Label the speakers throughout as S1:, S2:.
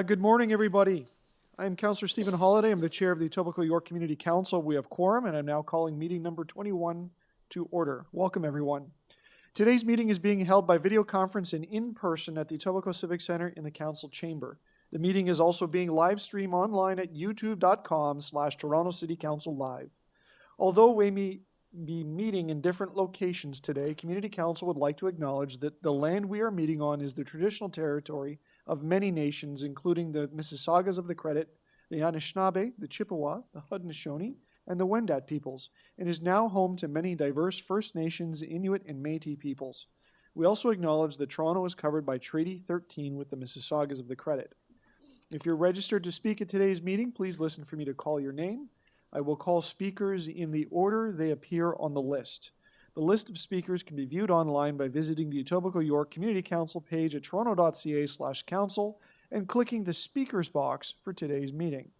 S1: Good morning, everybody. I'm Councillor Stephen Holliday. I'm the chair of the Etobicoke York Community Council. We have quorum, and I'm now calling meeting number 21 to order. Welcome, everyone. Today's meeting is being held by video conference and in person at the Etobicoke Civic Centre in the Council Chamber. The meeting is also being live streamed online at youtube.com/Toronto City Council Live. Although we may be meeting in different locations today, Community Council would like to acknowledge that the land we are meeting on is the traditional territory of many nations, including the Mississaugas of the Credit, the Anishinaabe, the Chippewa, the Haudenosaunee, and the Wendat peoples, and is now home to many diverse First Nations, Inuit, and Métis peoples. We also acknowledge that Toronto is covered by Treaty 13 with the Mississaugas of the Credit. If you're registered to speak at today's meeting, please listen for me to call your name. I will call speakers in the order they appear on the list. The list of speakers can be viewed online by visiting the Etobicoke York Community Council page at toronto.ca/council and clicking the speakers box for today's meeting.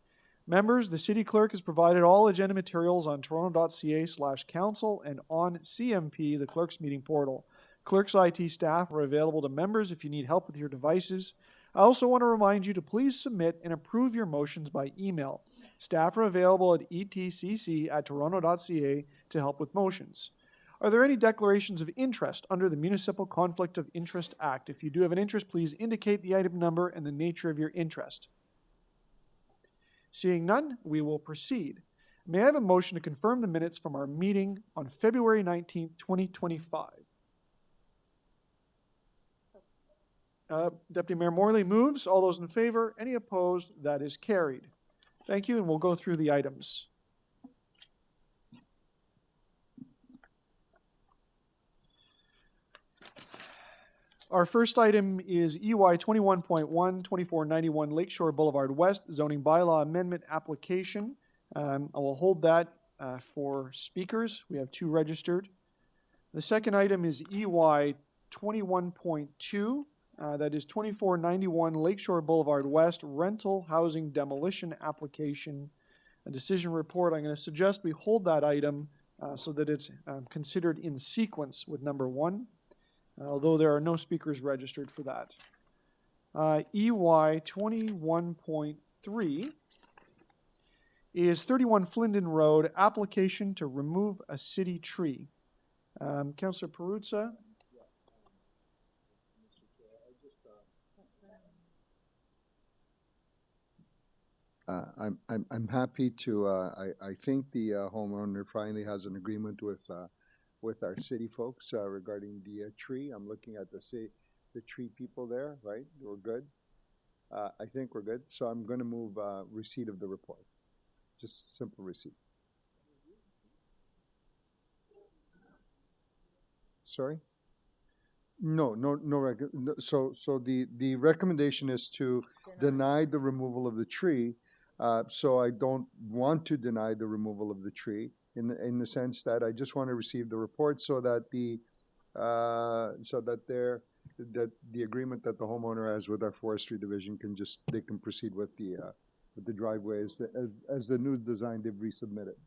S1: Members, the City Clerk has provided all agenda materials on toronto.ca/council and on CMP, the Clerk's meeting portal. Clerk's IT staff are available to members if you need help with your devices. I also want to remind you to please submit and approve your motions by email. Staff are available at etcc@toronto.ca to help with motions. Are there any declarations of interest under the Municipal Conflict of Interest Act? If you do have an interest, please indicate the item number and the nature of your interest. Seeing none, we will proceed. May I have a motion to confirm the minutes from our meeting on February 19th, 2025? Deputy Mayor Morley moves. All those in favor? Any opposed? That is carried. Thank you, and we'll go through the items. Our first item is EY 21.1, 2491 Lakeshore Boulevard West Zoning Bylaw Amendment Application. I will hold that for speakers. We have 2 registered. The second item is EY 21.2, that is 2491 Lakeshore Boulevard West Rental Housing Demolition Application. A decision report. I'm going to suggest we hold that item so that it's considered in sequence with number 1. Although there are no speakers registered for that. EY 21.3 is 31 Flindon Road, application to remove a city tree. Councillor Perruzza.
S2: I'm happy to. I think the homeowner finally has an agreement with our city folks regarding the tree. I'm looking at the tree people there, right? We're good. I think we're good. So I'm going to move receipt of the report. Just simple receipt. Sorry? No. So the recommendation is to deny the removal of the tree. So I don't want to deny the removal of the tree. In the sense that I just want to receive the report so that the agreement that the homeowner has with our forestry division can proceed with the driveway as the new design they've resubmitted.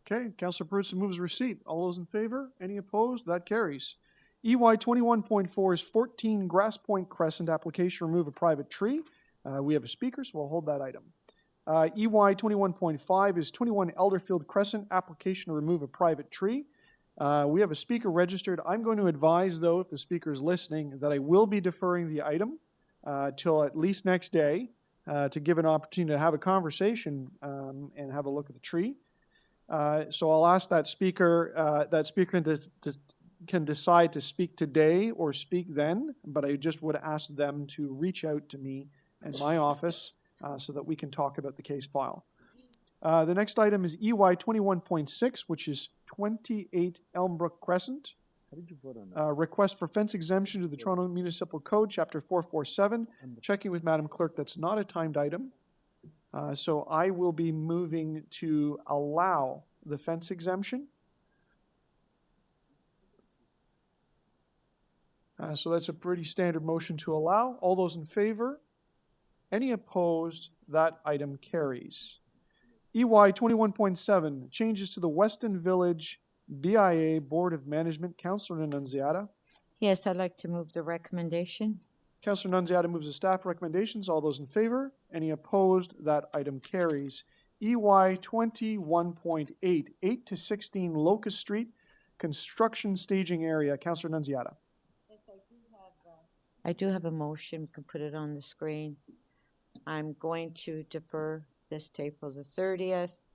S1: Okay, Councillor Perruzza moves receipt. All those in favor? Any opposed? That carries. EY 21.4 is 14 Grasspoint Crescent, application to remove a private tree. We have a speaker, so we'll hold that item. EY 21.5 is 21 Elderfield Crescent, application to remove a private tree. We have a speaker registered. I'm going to advise, though, if the speaker is listening, that I will be deferring the item till at least next day to give an opportunity to have a conversation and have a look at the tree. So I'll ask that speaker can decide to speak today or speak then, but I just would ask them to reach out to me in my office so that we can talk about the case file. The next item is EY 21.6, which is 28 Elmbrook Crescent.
S2: How did you vote on that?
S1: Request for fence exemption to the Toronto Municipal Code, Chapter 447. Checking with Madam Clerk, that's not a timed item. So I will be moving to allow the fence exemption. So that's a pretty standard motion to allow. All those in favor? Any opposed? That item carries. EY 21.7, changes to the Weston Village BIA Board of Management. Councillor Annunziata.
S3: Yes, I'd like to move the recommendation.
S1: Councillor Nunziata moves the staff recommendations. All those in favor? Any opposed? That item carries. EY 21.8, 8 to 16 Locust Street, construction staging area. Councillor Nunziata.
S3: Yes, I do have a motion. We can put it on the screen. I'm going to defer this to April the 30th.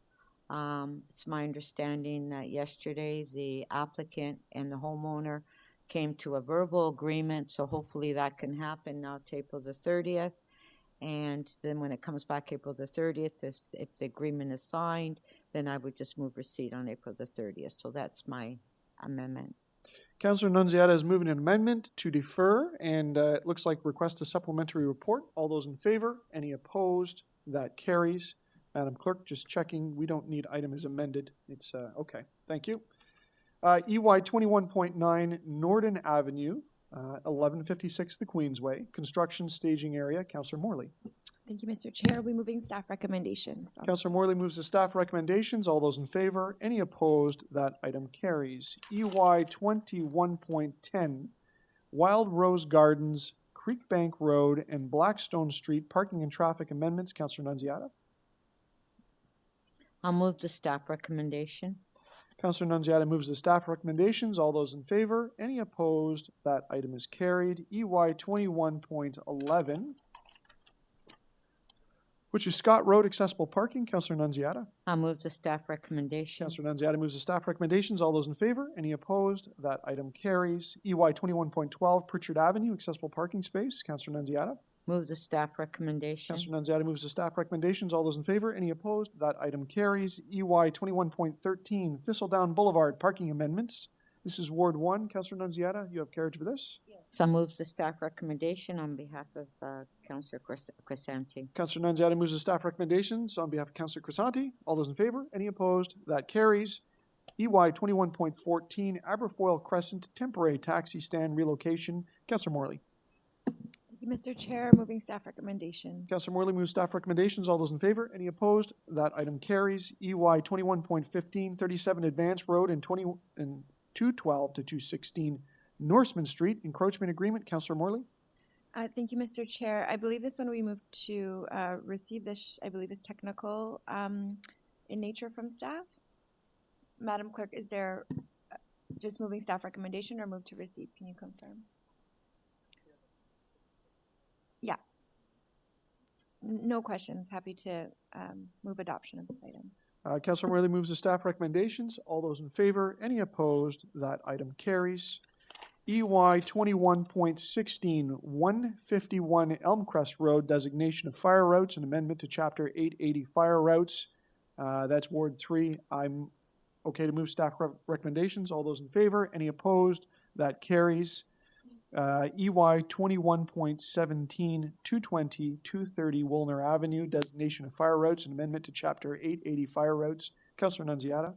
S3: It's my understanding that yesterday the applicant and the homeowner came to a verbal agreement, so hopefully that can happen now to April the 30th. And then when it comes back April the 30th, if the agreement is signed, then I would just move receipt on April the 30th. So that's my amendment.
S1: Councillor Nunziata is moving an amendment to defer, and it looks like request a supplementary report. All those in favor? Any opposed? That carries. Madam Clerk, just checking, we don't need item as amended. It's okay. Thank you. EY 21.9 Nordin Avenue, 1156 the Queensway, construction staging area. Councillor Morley.
S4: Thank you, Mr. Chair. We're moving staff recommendations.
S1: Councillor Morley moves the staff recommendations. All those in favor? Any opposed? That item carries. EY 21.10 Wild Rose Gardens, Creekbank Road, and Blackstone Street, parking and traffic amendments. Councillor Nunziata.
S3: I'll move the staff recommendation.
S1: Councillor Nunziata moves the staff recommendations. All those in favor? Any opposed? That item is carried. EY 21.11, which is Scott Road accessible parking. Councillor Nunziata.
S3: I'll move the staff recommendation.
S1: Councillor Nunziata moves the staff recommendations. All those in favor? Any opposed? That item carries. EY 21.12 Pritchard Avenue accessible parking space. Councillor Nunziata.
S3: Move the staff recommendation.
S1: Councillor Nunziata moves the staff recommendations. All those in favor? Any opposed? That item carries. EY 21.13 Thistledown Boulevard parking amendments. This is Ward 1. Councillor Nunziata, you have carriage for this?
S3: So I'll move the staff recommendation on behalf of Councillor Crescent.
S1: Councillor Nunziata moves the staff recommendations on behalf of Councillor Crescent. All those in favor? Any opposed? That carries. EY 21.14 Aberfoyle Crescent temporary taxi stand relocation. Councillor Morley.
S4: Thank you, Mr. Chair. Moving staff recommendation.
S1: Councillor Morley moves staff recommendations. All those in favor? Any opposed? That item carries. EY 21.15 37 Advance Road and 212 to 216 Norseman Street encroachment agreement. Councillor Morley.
S4: Thank you, Mr. Chair. I believe this one we moved to receive this, I believe is technical in nature from staff. Madam Clerk, is there just moving staff recommendation or move to receive? Can you confirm? Yeah. No questions. Happy to move adoption of this item.
S1: Councillor Morley moves the staff recommendations. All those in favor? Any opposed? That item carries. EY 21.16 151 Elmcrest Road designation of fire routes and amendment to Chapter 880 fire routes. That's Ward 3. I'm okay to move staff recommendations. All those in favor? Any opposed? That carries. EY 21.17 220 230 Woolner Avenue designation of fire routes and amendment to Chapter 880 fire routes. Councillor Nunziata.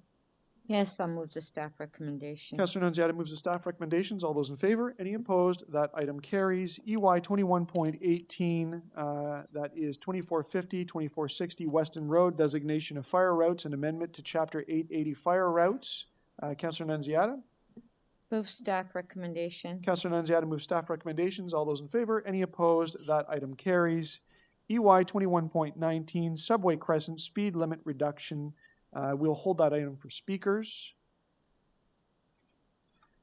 S3: Yes, I'll move the staff recommendation.
S1: Councillor Nunziata moves the staff recommendations. All those in favor? Any opposed? That item carries. EY 21.18, that is 2450, 2460 Weston Road, designation of fire routes and amendment to Chapter 880 fire routes. Councillor Nunziata.
S3: Move staff recommendation.
S1: Councillor Nunziata moves staff recommendations. All those in favor? Any opposed? That item carries. EY 21.19, Subway Crescent, speed limit reduction. We'll hold that item for speakers.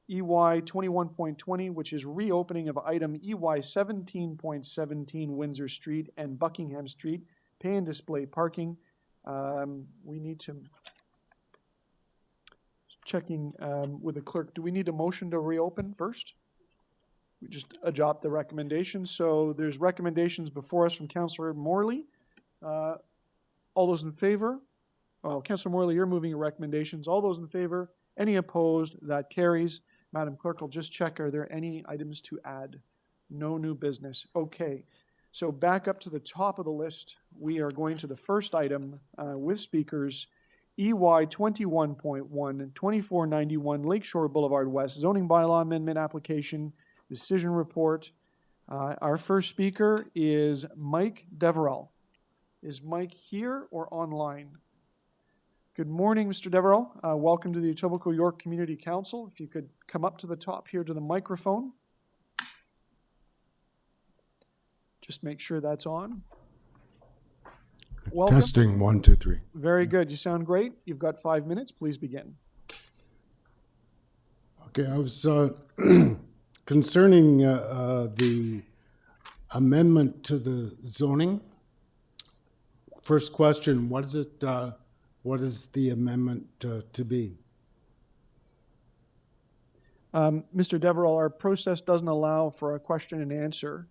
S1: EY 21.20, which is reopening of item EY 17.17 Windsor Street and Buckingham Street, pay and display parking. We need to, checking with the clerk, do we need a motion to reopen first? We just adopt the recommendations. So there's recommendations before us from Councillor Morley. All those in favor? Oh, Councillor Morley, you're moving your recommendations. All those in favor? Any opposed? That carries. Madam Clerk will just check, are there any items to add? No new business. Okay. So back up to the top of the list, we are going to the first item with speakers, EY 21.1, 2491 Lakeshore Boulevard West, zoning bylaw amendment application, decision report. Our first speaker is Mike Deverell. Is Mike here or online? Good morning, Mr. Deverell. Welcome to the Etobicoke York Community Council. If you could come up to the top here to the microphone. Just make sure that's on. Welcome.
S5: Testing 1, 2, 3.
S1: Very good. You sound great. You've got 5 minutes. Please begin.
S5: Okay, I was concerning the amendment to the zoning. First question: what is it? What is the amendment to be?
S1: Mr. Deverell, our process doesn't allow for a question and answer.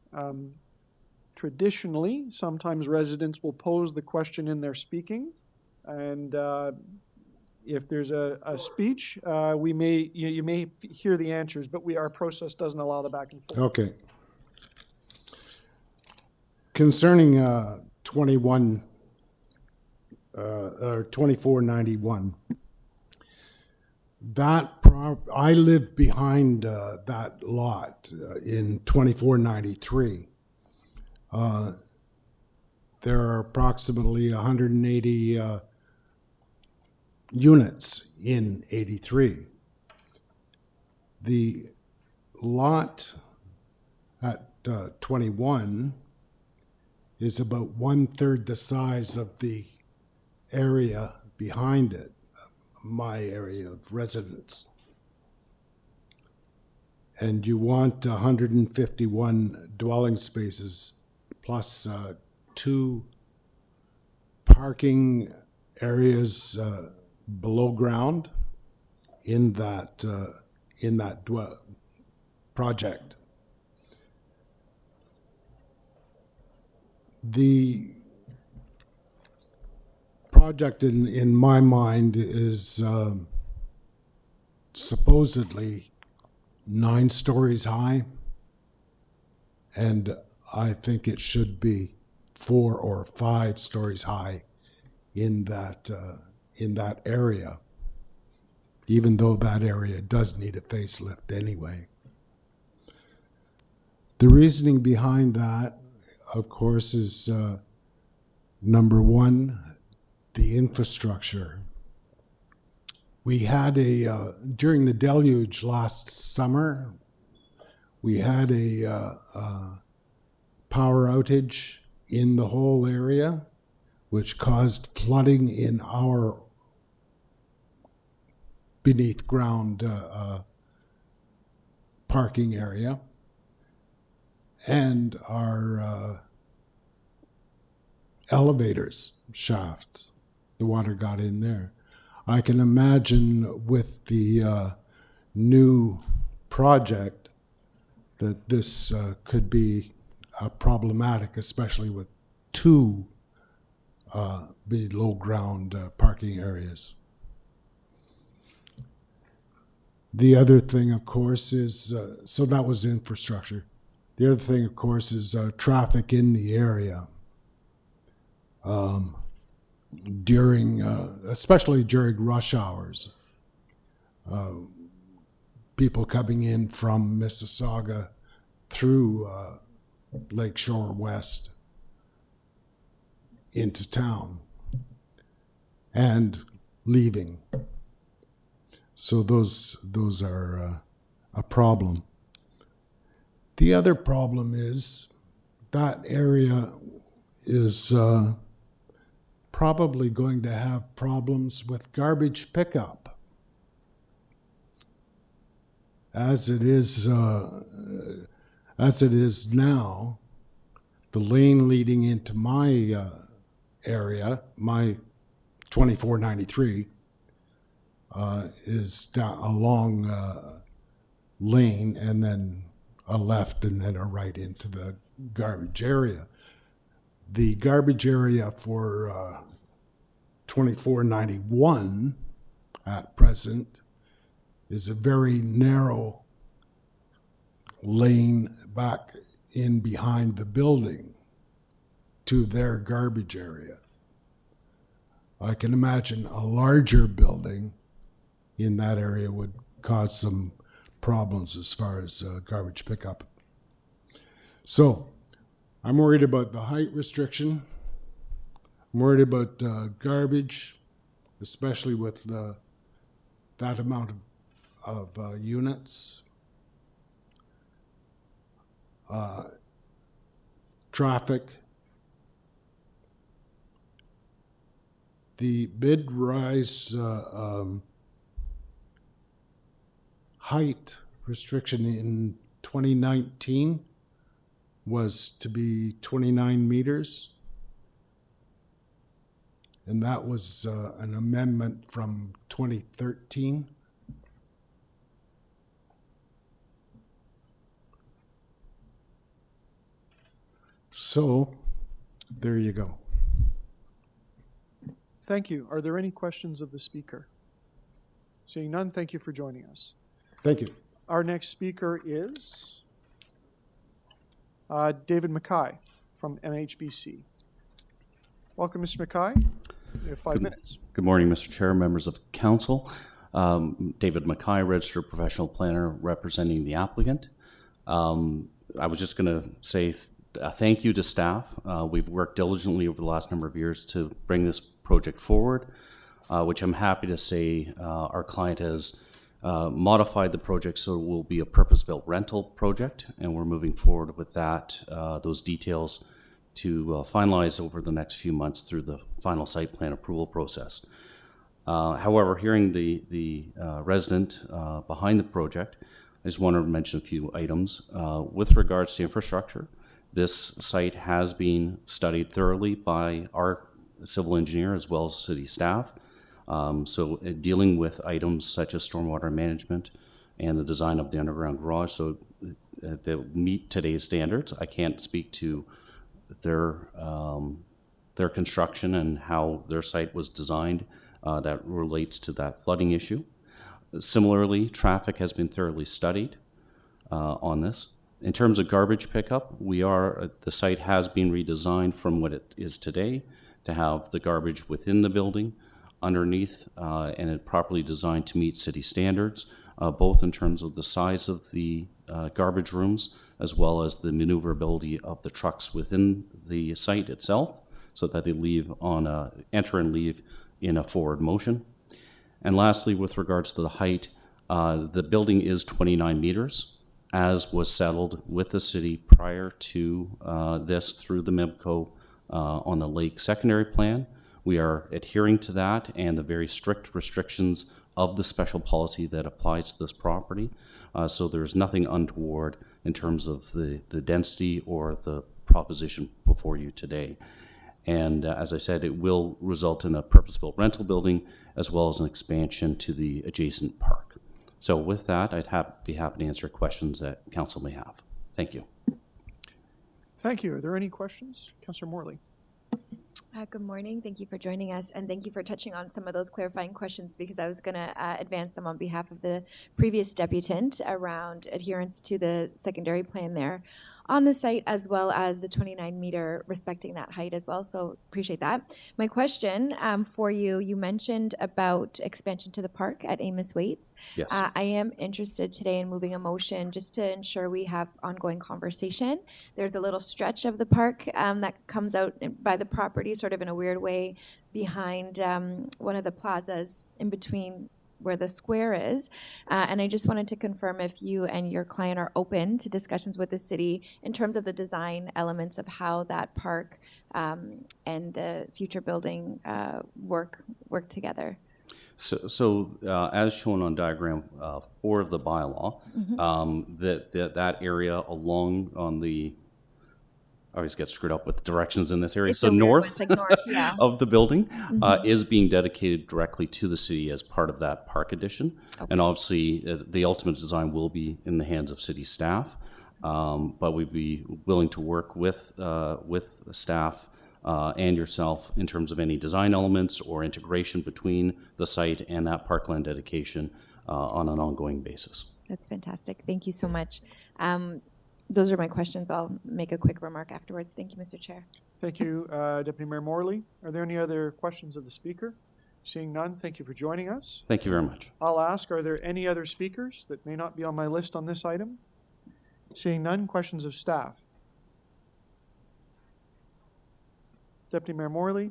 S1: Traditionally, sometimes residents will pose the question in their speaking, and if there's a speech, you may hear the answers, but our process doesn't allow the back and forth.
S5: Okay. Concerning 21 or 2491, I live behind that lot in 2493. There are approximately 180 units in 83. The lot at 21 is about 1/3 the size of the area behind it, my area of residence. And you want 151 dwelling spaces plus 2 parking areas below ground in that project. The project in my mind is supposedly 9 stories high, and I think it should be 4 or 5 stories high in that area, even though that area does need a facelift anyway. The reasoning behind that, of course, is number one, the infrastructure. We had during the deluge last summer, we had a power outage in the whole area, which caused flooding in our beneath ground parking area and our elevators shafts. The water got in there. I can imagine with the new project that this could be problematic, especially with 2 below ground parking areas. The other thing, of course, is, so that was infrastructure. The other thing, of course, is traffic in the area. Especially during rush hours, people coming in from Mississauga through Lakeshore West into town and leaving. So those are a problem. The other problem is that area is probably going to have problems with garbage pickup. As it is now, the lane leading into my area, my 2493, is down a long lane and then a left and then a right into the garbage area. The garbage area for 2491 at present is a very narrow lane back in behind the building to their garbage area. I can imagine a larger building in that area would cause some problems as far as garbage pickup. So I'm worried about the height restriction. I'm worried about garbage, especially with that amount of traffic. The mid-rise height restriction in 2019 was to be 29 meters. And that was an amendment from 2013. So, there you go.
S1: Thank you. Are there any questions of the speaker? Seeing none, thank you for joining us.
S5: Thank you.
S1: Our next speaker is David Mackay from MHBC. Welcome, Mr. Mackay. You have 5 minutes.
S6: Good morning, Mr. Chair, members of council. David Mackay, registered professional planner representing the applicant. I was just going to say thank you to staff. We've worked diligently over the last number of years to bring this project forward, which I'm happy to say our client has modified the project so it will be a purpose-built rental project, and we're moving forward with that, those details to finalize over the next few months through the final site plan approval process. However, hearing the resident behind the project, I just wanted to mention a few items. With regards to infrastructure, this site has been studied thoroughly by our civil engineer as well as city staff. So dealing with items such as stormwater management and the design of the underground garage, so that meet today's standards. I can't speak to their construction and how their site was designed that relates to that flooding issue. Similarly, traffic has been thoroughly studied on this. In terms of garbage pickup, the site has been redesigned from what it is today to have the garbage within the building, underneath, and it properly designed to meet city standards, both in terms of the size of the garbage rooms as well as the maneuverability of the trucks within the site itself, so that they enter and leave in a forward motion. And lastly, with regards to the height, the building is 29 meters, as was settled with the city prior to this through the MIBCO on the lake secondary plan. We are adhering to that and the very strict restrictions of the special policy that applies to this property. So there's nothing untoward in terms of the density or the proposition before you today. And as I said, it will result in a purpose-built rental building as well as an expansion to the adjacent park. So with that, I'd be happy to answer questions that council may have. Thank you.
S1: Thank you. Are there any questions? Councillor Morley.
S4: Good morning. Thank you for joining us, and thank you for touching on some of those clarifying questions, because I was going to advance them on behalf of the previous deputant around adherence to the secondary plan there on the site, as well as the 29-meter respecting that height as well. So appreciate that. My question for you, you mentioned about expansion to the park at Amos Waits.
S6: Yes.
S4: I am interested today in moving a motion just to ensure we have ongoing conversation. There's a little stretch of the park that comes out by the property sort of in a weird way behind one of the plazas in between where the square is. And I just wanted to confirm if you and your client are open to discussions with the city in terms of the design elements of how that park and the future building work together.
S6: So as shown on diagram 4 of the bylaw, that area along on the, I always get screwed up with the directions in this area.
S4: It's
S6: so north,
S4: like north yeah.
S6: of the building is being dedicated directly to the city as part of that park addition. Okay. And obviously the ultimate design will be in the hands of city staff, but we'd be willing to work with staff and yourself in terms of any design elements or integration between the site and that parkland dedication on an ongoing basis.
S4: That's fantastic. Thank you so much. Those are my questions. I'll make a quick remark afterwards. Thank you, Mr. Chair.
S1: Thank you, Deputy Mayor Morley. Are there any other questions of the speaker? Seeing none, thank you for joining us.
S6: Thank you very much.
S1: I'll ask, are there any other speakers that may not be on my list on this item? Seeing none, questions of staff. Deputy Mayor Morley.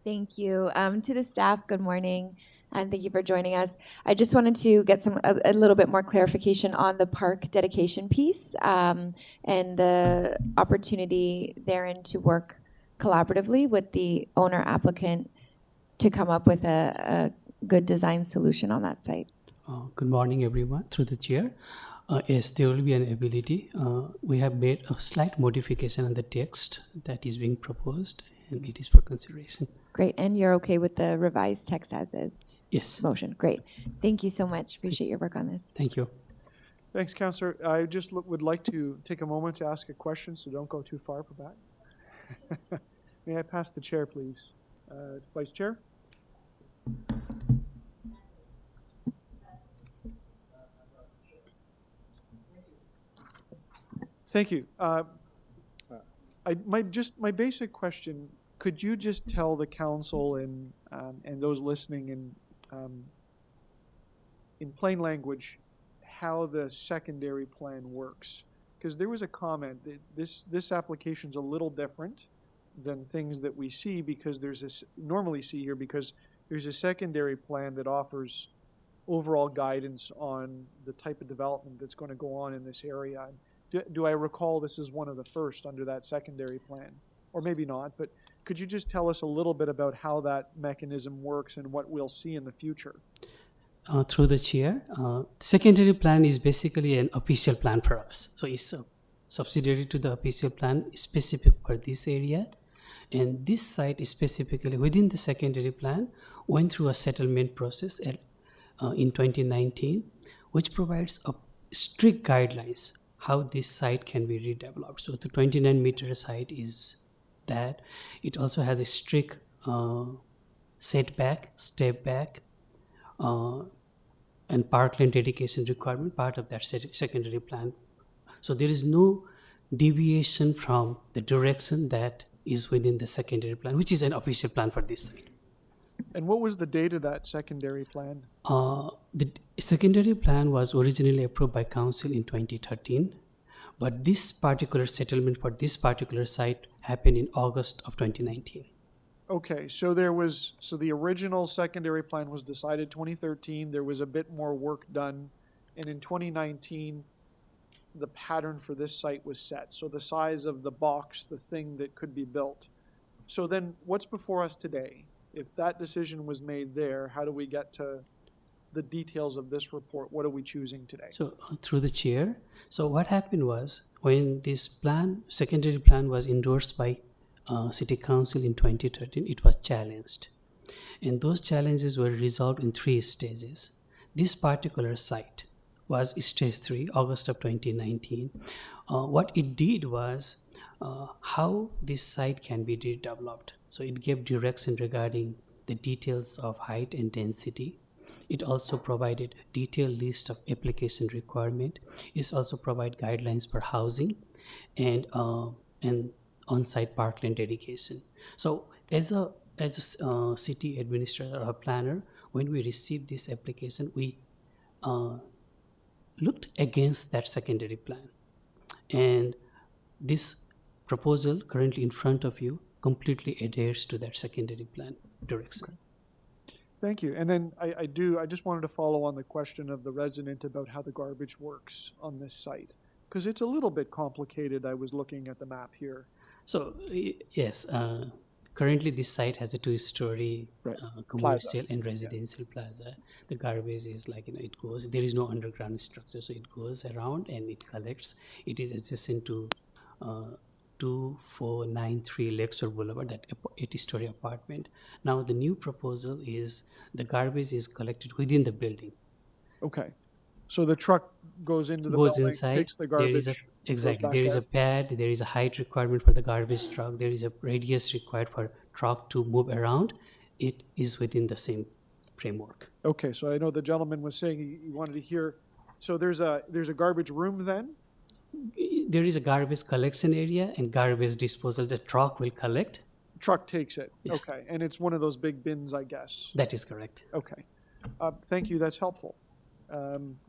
S4: Thank you. To the staff, good morning. and thank you for joining us. I just wanted to get a little bit more clarification on the park dedication piece and the opportunity therein to work collaboratively with the owner applicant to come up with a good design solution on that site.
S7: Good morning, everyone. Through the chair, yes, there will be an ability. We have made a slight modification on the text that is being proposed, and it is for consideration.
S4: Great, and you're okay with the revised text as is?
S7: Yes.
S4: Motion, great. Thank you so much. Appreciate your work on this.
S7: Thank you.
S1: Thanks, Councillor. I just would like to take a moment to ask a question, so don't go too far for that. May I pass the chair, please? Vice Chair? Thank you. My basic question, could you just tell the council and those listening in plain language how the secondary plan works? Because there was a comment that this application's a little different than things that we see because normally see here because there's a secondary plan that offers overall guidance on the type of development that's going to go on in this area. Do I recall this is one of the first under that secondary plan? Or maybe not, but could you just tell us a little bit about how that mechanism works and what we'll see in the future?
S7: Through the chair, secondary plan is basically an official plan for us. So it's subsidiary to the official plan specific for this area. And this site is specifically within the secondary plan went through a settlement process in 2019, which provides a strict guidelines how this site can be redeveloped. So the 29-meter site is that. It also has a strict setback, step back, and parkland dedication requirement, part of that secondary plan. So there is no deviation from the direction that is within the secondary plan, which is an official plan for this site.
S1: And what was the date of that secondary plan?
S7: The secondary plan was originally approved by council in 2013, but this particular settlement for this particular site happened in August of 2019.
S1: Okay, so the original secondary plan was decided 2013. There was a bit more work done, and in 2019, the pattern for this site was set. So the size of the box, the thing that could be built. So then, what's before us today? If that decision was made there, how do we get to the details of this report? What are we choosing today?
S7: So through the chair, so what happened was when this plan, secondary plan was endorsed by City Council in 2013, it was challenged. And those challenges were resolved in 3 stages. This particular site was stage 3, August of 2019. What it did was how this site can be redeveloped. So it gave direction regarding the details of height and density. It also provided detailed list of application requirement. It also provide guidelines for housing and on-site parkland dedication. So as a city administrator or planner, when we received this application, we looked against that secondary plan. And this proposal currently in front of you completely adheres to that secondary plan direction.
S1: Thank you. And then I just wanted to follow on the question of the resident about how the garbage works on this site, because it's a little bit complicated. I was looking at the map here.
S7: So yes, currently this site has a 2-story commercial and residential plaza. The garbage is it goes, there is no underground structure, so it goes around and it collects. It is adjacent to 2493 Lakeshore Boulevard, that 80-story apartment. Now the new proposal is the garbage is collected within the building.
S1: Okay. So the truck goes into the building,
S7: inside,
S1: takes the garbage.
S7: There is a pad, there is a height requirement for the garbage truck, there is a radius required for truck to move around. It is within the same framework.
S1: Okay, so I know the gentleman was saying he wanted to hear, so there's a garbage room then?
S7: There is a garbage collection area and garbage disposal. The truck will collect.
S1: Truck takes it.
S7: Yeah.
S1: Okay, and it's one of those big bins, I guess.
S7: That is correct.
S1: Okay. Thank you, that's helpful.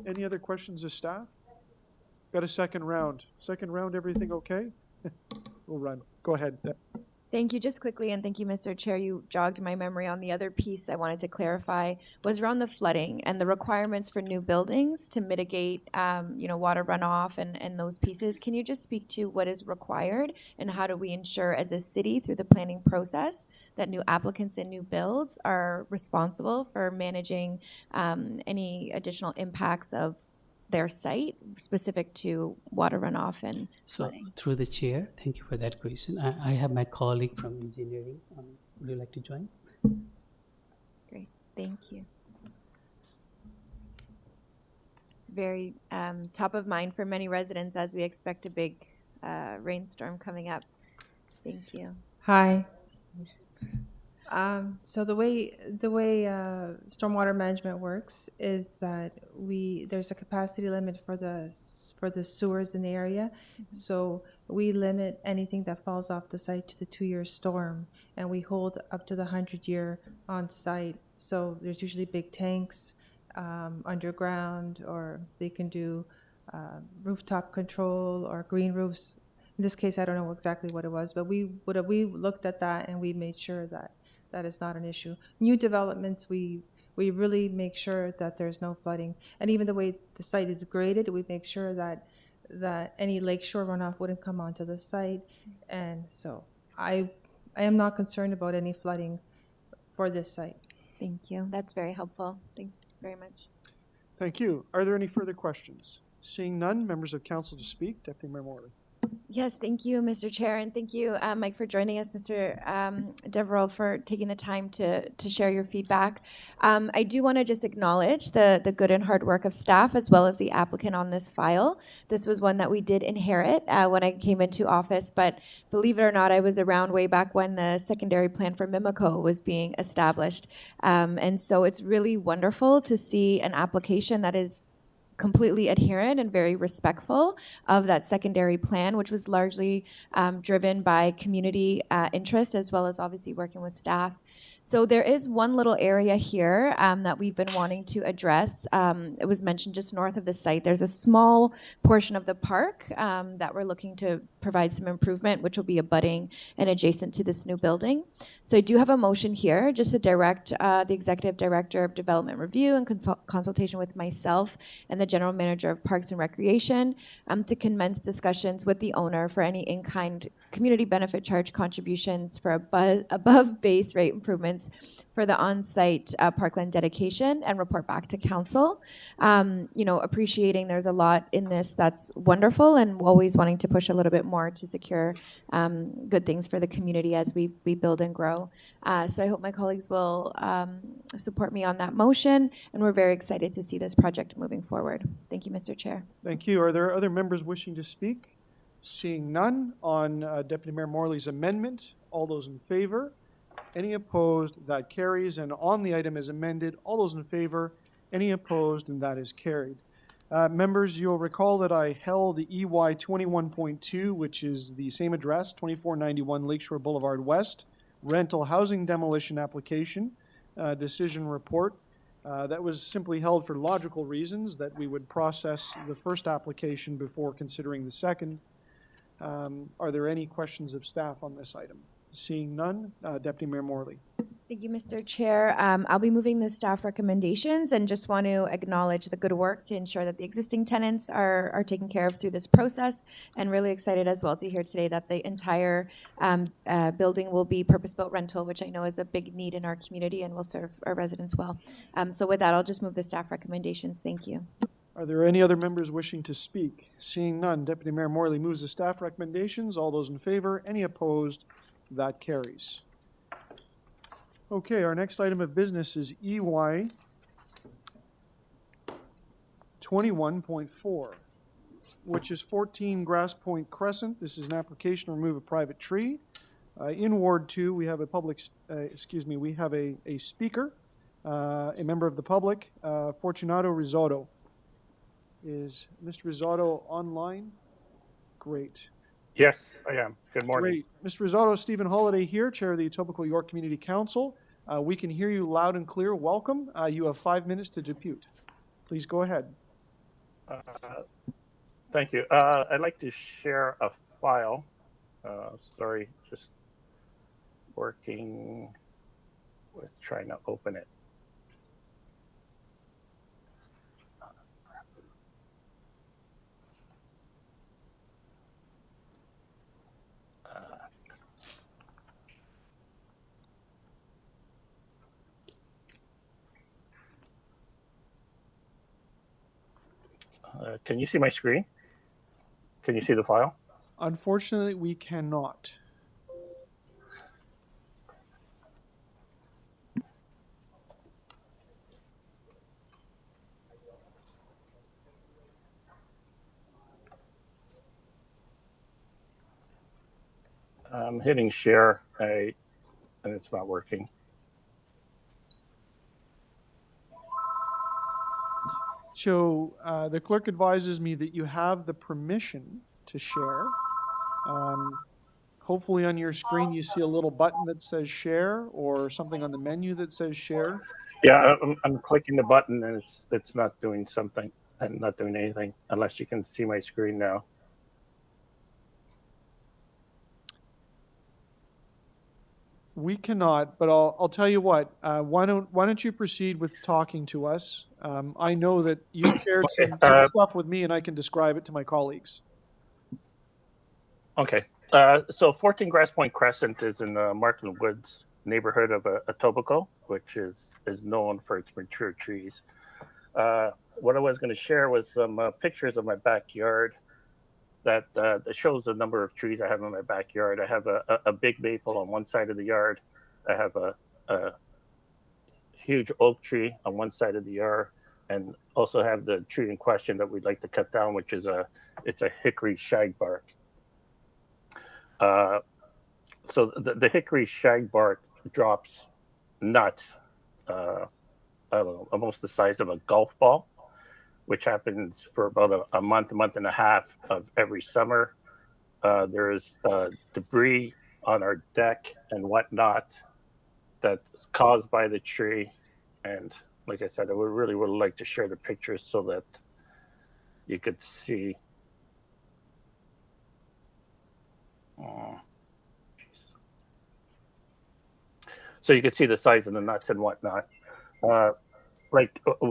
S1: Any other questions of staff? Got a second round. Second round, everything okay? We'll run. Go ahead.
S4: Thank you. Just quickly, and thank you, Mr. Chair. You jogged my memory on the other piece I wanted to clarify was around the flooding and the requirements for new buildings to mitigate, water runoff and those pieces. Can you just speak to what is required and how do we ensure as a city through the planning process that new applicants and new builds are responsible for managing any additional impacts of their site specific to water runoff and
S7: So
S4: flooding?
S7: through the chair, thank you for that question. I have my colleague from engineering. Would you like to join?
S4: Great, thank you. It's very top of mind for many residents as we expect a big rainstorm coming up. Thank you.
S8: Hi. So the way stormwater management works is that there's a capacity limit for the sewers in the area. So we limit anything that falls off the site to the 2-year storm, and we hold up to the 100-year on site. So there's usually big tanks underground, or they can do rooftop control or green roofs. In this case, I don't know exactly what it was, but we looked at that and we made sure that that is not an issue. New developments, we really make sure that there's no flooding. And even the way the site is graded, we make sure that any lakeshore runoff wouldn't come onto the site. And so I am not concerned about any flooding for this site.
S4: Thank you. That's very helpful. Thanks very much.
S1: Thank you. Are there any further questions? Seeing none, members of council to speak. Deputy Mayor Morley.
S4: Yes, thank you, Mr. Chair, and thank you, Mike, for joining us, Mr. Deverell, for taking the time to share your feedback. I do want to just acknowledge the good and hard work of staff as well as the applicant on this file. This was one that we did inherit when I came into office, but believe it or not, I was around way back when the secondary plan for Mimico was being established. And so it's really wonderful to see an application that is completely adherent and very respectful of that secondary plan, which was largely driven by community interest as well as obviously working with staff. So there is one little area here that we've been wanting to address. It was mentioned just north of the site. There's a small portion of the park that we're looking to provide some improvement, which will be abutting and adjacent to this new building. So I do have a motion here just to direct the Executive Director of Development Review in consultation with myself and the General Manager of Parks and Recreation to commence discussions with the owner for any in-kind community benefit charge contributions for above base rate improvements for the on-site parkland dedication and report back to council. Appreciating there's a lot in this that's wonderful and always wanting to push a little bit more to secure good things for the community as we build and grow. So I hope my colleagues will support me on that motion, and we're very excited to see this project moving forward. Thank you, Mr. Chair.
S1: Thank you. Are there other members wishing to speak? Seeing none on Deputy Mayor Morley's amendment, all those in favor? Any opposed? That carries. And on the item as amended, all those in favor? Any opposed? And that is carried. Members, you'll recall that I held the EY 21.2, which is the same address, 2491 Lakeshore Boulevard West, rental housing demolition application, decision report. That was simply held for logical reasons, that we would process the first application before considering the second. Are there any questions of staff on this item? Seeing none, Deputy Mayor Morley.
S4: Thank you, Mr. Chair. I'll be moving the staff recommendations and just want to acknowledge the good work to ensure that the existing tenants are taken care of through this process, and really excited as well to hear today that the entire building will be purpose-built rental, which I know is a big need in our community and will serve our residents well. So with that, I'll just move the staff recommendations. Thank you.
S1: Are there any other members wishing to speak? Seeing none, Deputy Mayor Morley moves the staff recommendations. All those in favor? Any opposed? That carries. Okay, our next item of business is EY 21.4, which is 14 Grasspoint Crescent. This is an application to remove a private tree. In Ward 2, we have we have a speaker, a member of the public, Fortunato Risotto. Is Mr. Risotto online? Great.
S9: Yes, I am. Good morning.
S1: Great. Mr. Risotto, Stephen Holiday here, Chair of the Etobicoke York Community Council. We can hear you loud and clear. Welcome. You have 5 minutes to depute. Please go ahead.
S9: Thank you. I'd like to share a file. Sorry, just working with trying to open it. Can you see my screen? Can you see the file?
S1: Unfortunately, we cannot.
S9: I'm hitting share, and it's not working.
S1: So the clerk advises me that you have the permission to share. Hopefully on your screen you see a little button that says share or something on the menu that says share.
S9: Yeah, I'm clicking the button and it's not doing something and not doing anything unless you can see my screen now.
S1: We cannot, but I'll tell you what. Why don't you proceed with talking to us? I know that you shared some stuff with me, and I can describe it to my colleagues.
S9: Okay. So 14 Grasspoint Crescent is in the Martin Woods neighborhood of Etobicoke, which is known for its mature trees. What I was going to share was some pictures of my backyard that shows the number of trees I have in my backyard. I have a big maple on one side of the yard. I have a huge oak tree on one side of the yard, and also have the tree in question that we'd like to cut down, which is it's a hickory shagbark. So the hickory shagbark drops nuts, I don't know, almost the size of a golf ball, which happens for about a month and a half of every summer. There's debris on our deck and whatnot that's caused by the tree. And like I said, I would like to share the pictures so that you could see. So you can see the size of the nuts and whatnot.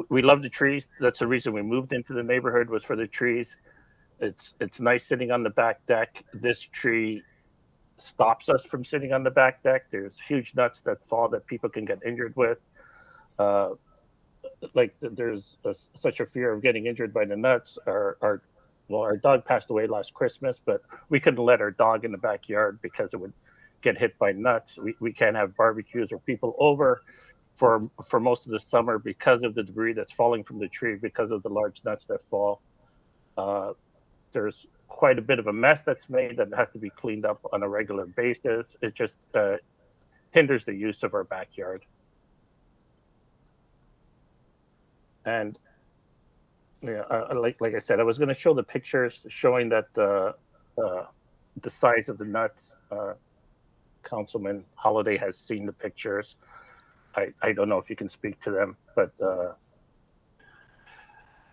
S9: We love the trees. That's the reason we moved into the neighborhood, was for the trees. It's nice sitting on the back deck. This tree stops us from sitting on the back deck. There's huge nuts that fall that people can get injured with. There's such a fear of getting injured by the nuts. Our dog passed away last Christmas, but we couldn't let our dog in the backyard because it would get hit by nuts. We can't have barbecues or people over for most of the summer because of the debris that's falling from the tree, because of the large nuts that fall. There's quite a bit of a mess that's made that has to be cleaned up on a regular basis. It just hinders the use of our backyard. And like I said, I was going to show the pictures showing that the size of the nuts. Councilman Holiday has seen the pictures. I don't know if you can speak to them, but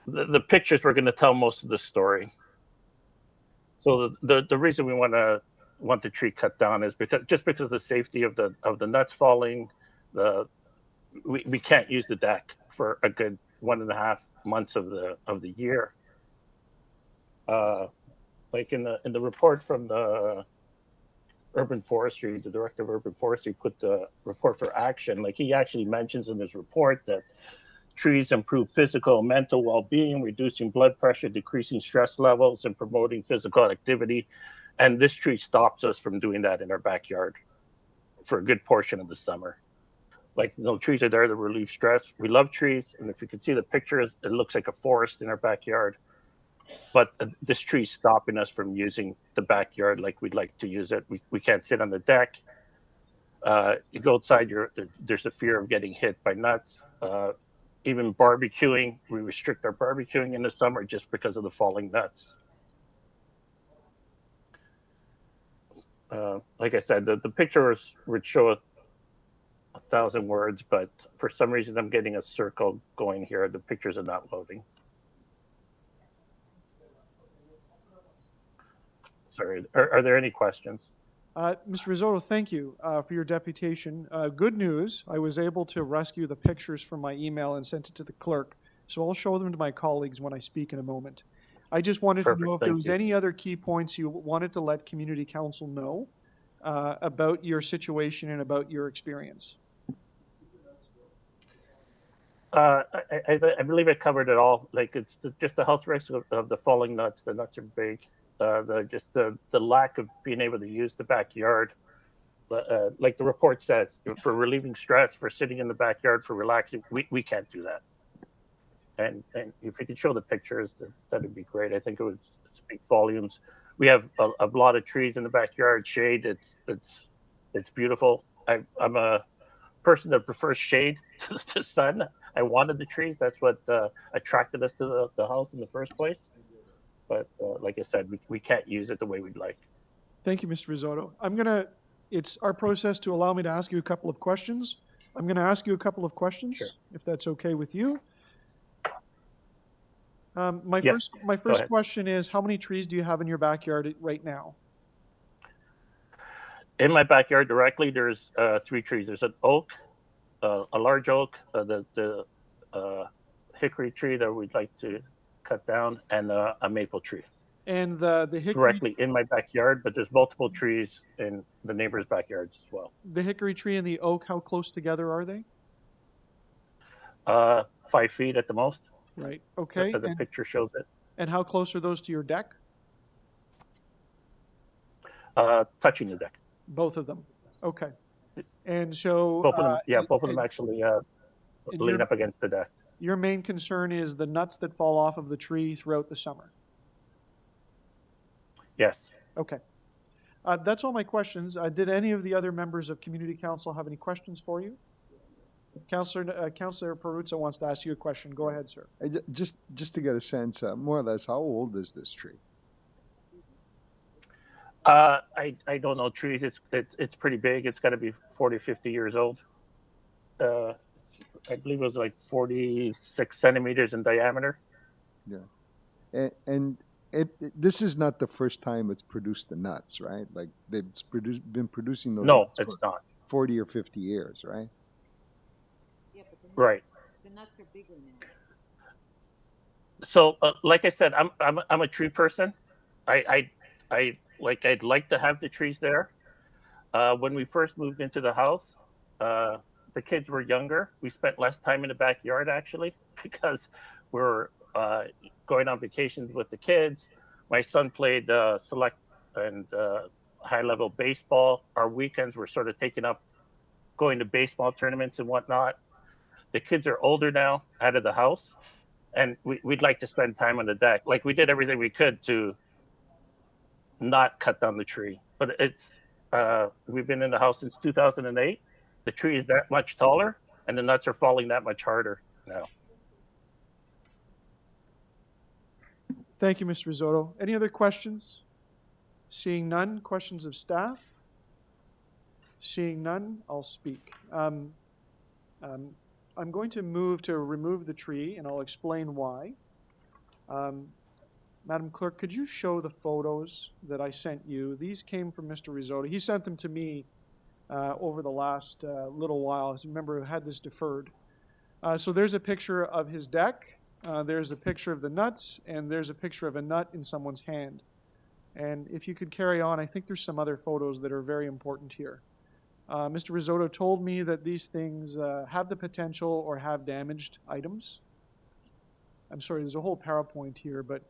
S9: the pictures were going to tell most of the story. So the reason we want the tree cut down is because the safety of the nuts falling. We can't use the deck for a good 1.5 months of the year. Like in the report from the Urban Forestry, the director of Urban Forestry put the report for action. Like, he actually mentions in his report that trees improve physical and mental well-being, reducing blood pressure, decreasing stress levels, and promoting physical activity. And this tree stops us from doing that in our backyard for a good portion of the summer. Like, trees are there to relieve stress. We love trees, and if you can see the pictures, it looks like a forest in our backyard. But this tree's stopping us from using the backyard like we'd like to use it. We can't sit on the deck. You go outside, there's a fear of getting hit by nuts. Even barbecuing, we restrict our barbecuing in the summer just because of the falling nuts. Like I said, the pictures would show 1,000 words, but for some reason I'm getting a circle going here. The pictures are not loading. Sorry, are there any questions?
S1: Mr. Risotto, thank you for your deputation. Good news, I was able to rescue the pictures from my email and sent it to the clerk, so I'll show them to my colleagues when I speak in a moment. I just wanted to
S9: Perfect,
S1: know if there
S9: thank
S1: was
S9: you.
S1: any other key points you wanted to let community council know about your situation and about your experience.
S9: I believe I covered it all. Like it's just the health risks of the falling nuts. The nuts are big. The lack of being able to use the backyard. Like the report says, for relieving stress, for sitting in the backyard, for relaxing, we can't do that. And if you could show the pictures, that'd be great. I think it would speak volumes. We have a lot of trees in the backyard, shade. It's beautiful. I'm a person that prefers shade to sun. I wanted the trees. That's what attracted us to the house in the first place. But like I said, we can't use it the way we'd like.
S1: Thank you, Mr. Risotto. It's our process to allow me to ask you a couple of questions. I'm going to ask you a couple of questions,
S9: Sure.
S1: if that's okay with you. My
S9: Yes,
S1: first
S9: ahead.
S1: question is, how many trees do you have in your backyard right now?
S9: In my backyard directly, there's 3 trees. There's an oak, a large oak, the hickory tree that we'd like to cut down, and a maple tree.
S1: And the hickory,
S9: Directly in my backyard, but there's multiple trees in the neighbors' backyards as well.
S1: the hickory tree and the oak, how close together are they?
S9: 5 feet at the most.
S1: Right, okay.
S9: The picture shows it.
S1: And how close are those to your deck?
S9: Touching the deck.
S1: Both of them, okay. And so.
S9: Both of them, yeah, both of
S1: and
S9: them actually
S1: and
S9: lean
S1: your-
S9: up against the deck.
S1: Your main concern is the nuts that fall off of the tree throughout the summer?
S9: Yes.
S1: Okay. That's all my questions. Did any of the other members of Community Council have any questions for you? Councillor Peruzza wants to ask you a question. Go ahead, sir.
S2: Just to get a sense, more or less, how old is this tree?
S9: I don't know trees. It's pretty big. It's got to be 40, 50 years old. I believe it was like 46 centimeters in diameter.
S2: Yeah, and this is not the first time it's produced the nuts, right? Like they've been producing those
S9: No,
S2: nuts
S9: it's
S2: for
S9: not.
S2: 40 or 50 years, right?
S3: Yeah, but
S9: Right.
S3: the nuts are bigger now.
S9: So, like I said, I'm a tree person. I'd like to have the trees there. When we first moved into the house, the kids were younger. We spent less time in the backyard actually because we were going on vacations with the kids. My son played select and high-level baseball. Our weekends were sort of taken up going to baseball tournaments and whatnot. The kids are older now, out of the house, and we'd like to spend time on the deck. Like we did everything we could to not cut down the tree, but it's we've been in the house since 2008. The tree is that much taller, and the nuts are falling that much harder now.
S1: Thank you, Mr. Risotto. Any other questions? Seeing none, questions of staff? Seeing none, I'll speak. I'm going to move to remove the tree, and I'll explain why. Madam Clerk, could you show the photos that I sent you? These came from Mr. Risotto. He sent them to me over the last little while. As you remember, I had this deferred. So there's a picture of his deck. There's a picture of the nuts, and there's a picture of a nut in someone's hand. And if you could carry on, I think there's some other photos that are very important here. Mr. Risotto told me that these things have the potential or have damaged items. I'm sorry, there's a whole PowerPoint here, but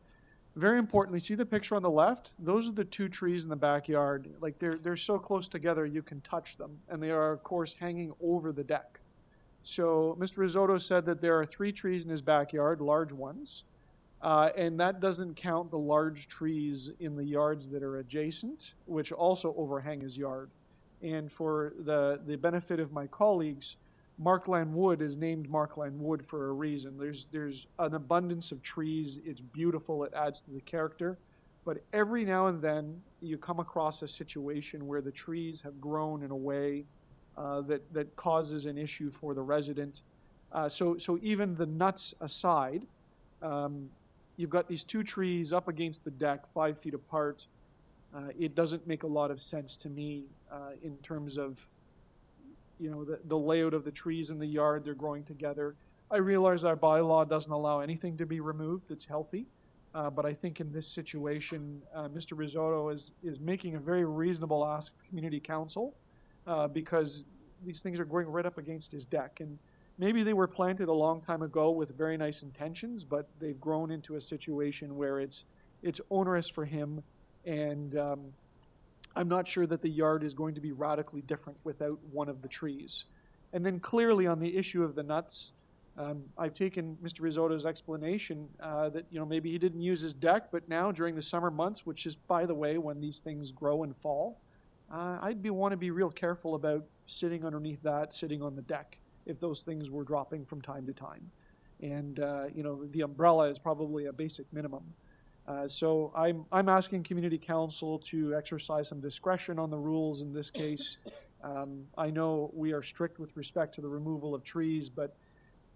S1: very importantly, see the picture on the left? Those are the 2 trees in the backyard. Like they're so close together you can touch them, and they are, of course, hanging over the deck. So Mr. Risotto said that there are 3 trees in his backyard, large ones, and that doesn't count the large trees in the yards that are adjacent, which also overhang his yard. And for the benefit of my colleagues, Markland Wood is named Markland Wood for a reason. There's an abundance of trees. It's beautiful. It adds to the character. But every now and then you come across a situation where the trees have grown in a way that causes an issue for the resident. So even the nuts aside, you've got these 2 trees up against the deck, 5 feet apart. it doesn't make a lot of sense to me in terms of, you know, the layout of the trees in the yard. They're growing together. I realize our bylaw doesn't allow anything to be removed that's healthy, but I think in this situation, Mr. Risotto is making a very reasonable ask of community council because these things are going right up against his deck. And maybe they were planted a long time ago with very nice intentions, but they've grown into a situation where it's onerous for him, and I'm not sure that the yard is going to be radically different without one of the trees. And then clearly on the issue of the nuts, I've taken Mr. Risotto's explanation that, you know, maybe he didn't use his deck, but now during the summer months, which is, by the way, when these things grow and fall, I'd want to be real careful about sitting underneath that, sitting on the deck, if those things were dropping from time to time. And, you know, the umbrella is probably a basic minimum. So I'm asking community council to exercise some discretion on the rules in this case. I know we are strict with respect to the removal of trees, but,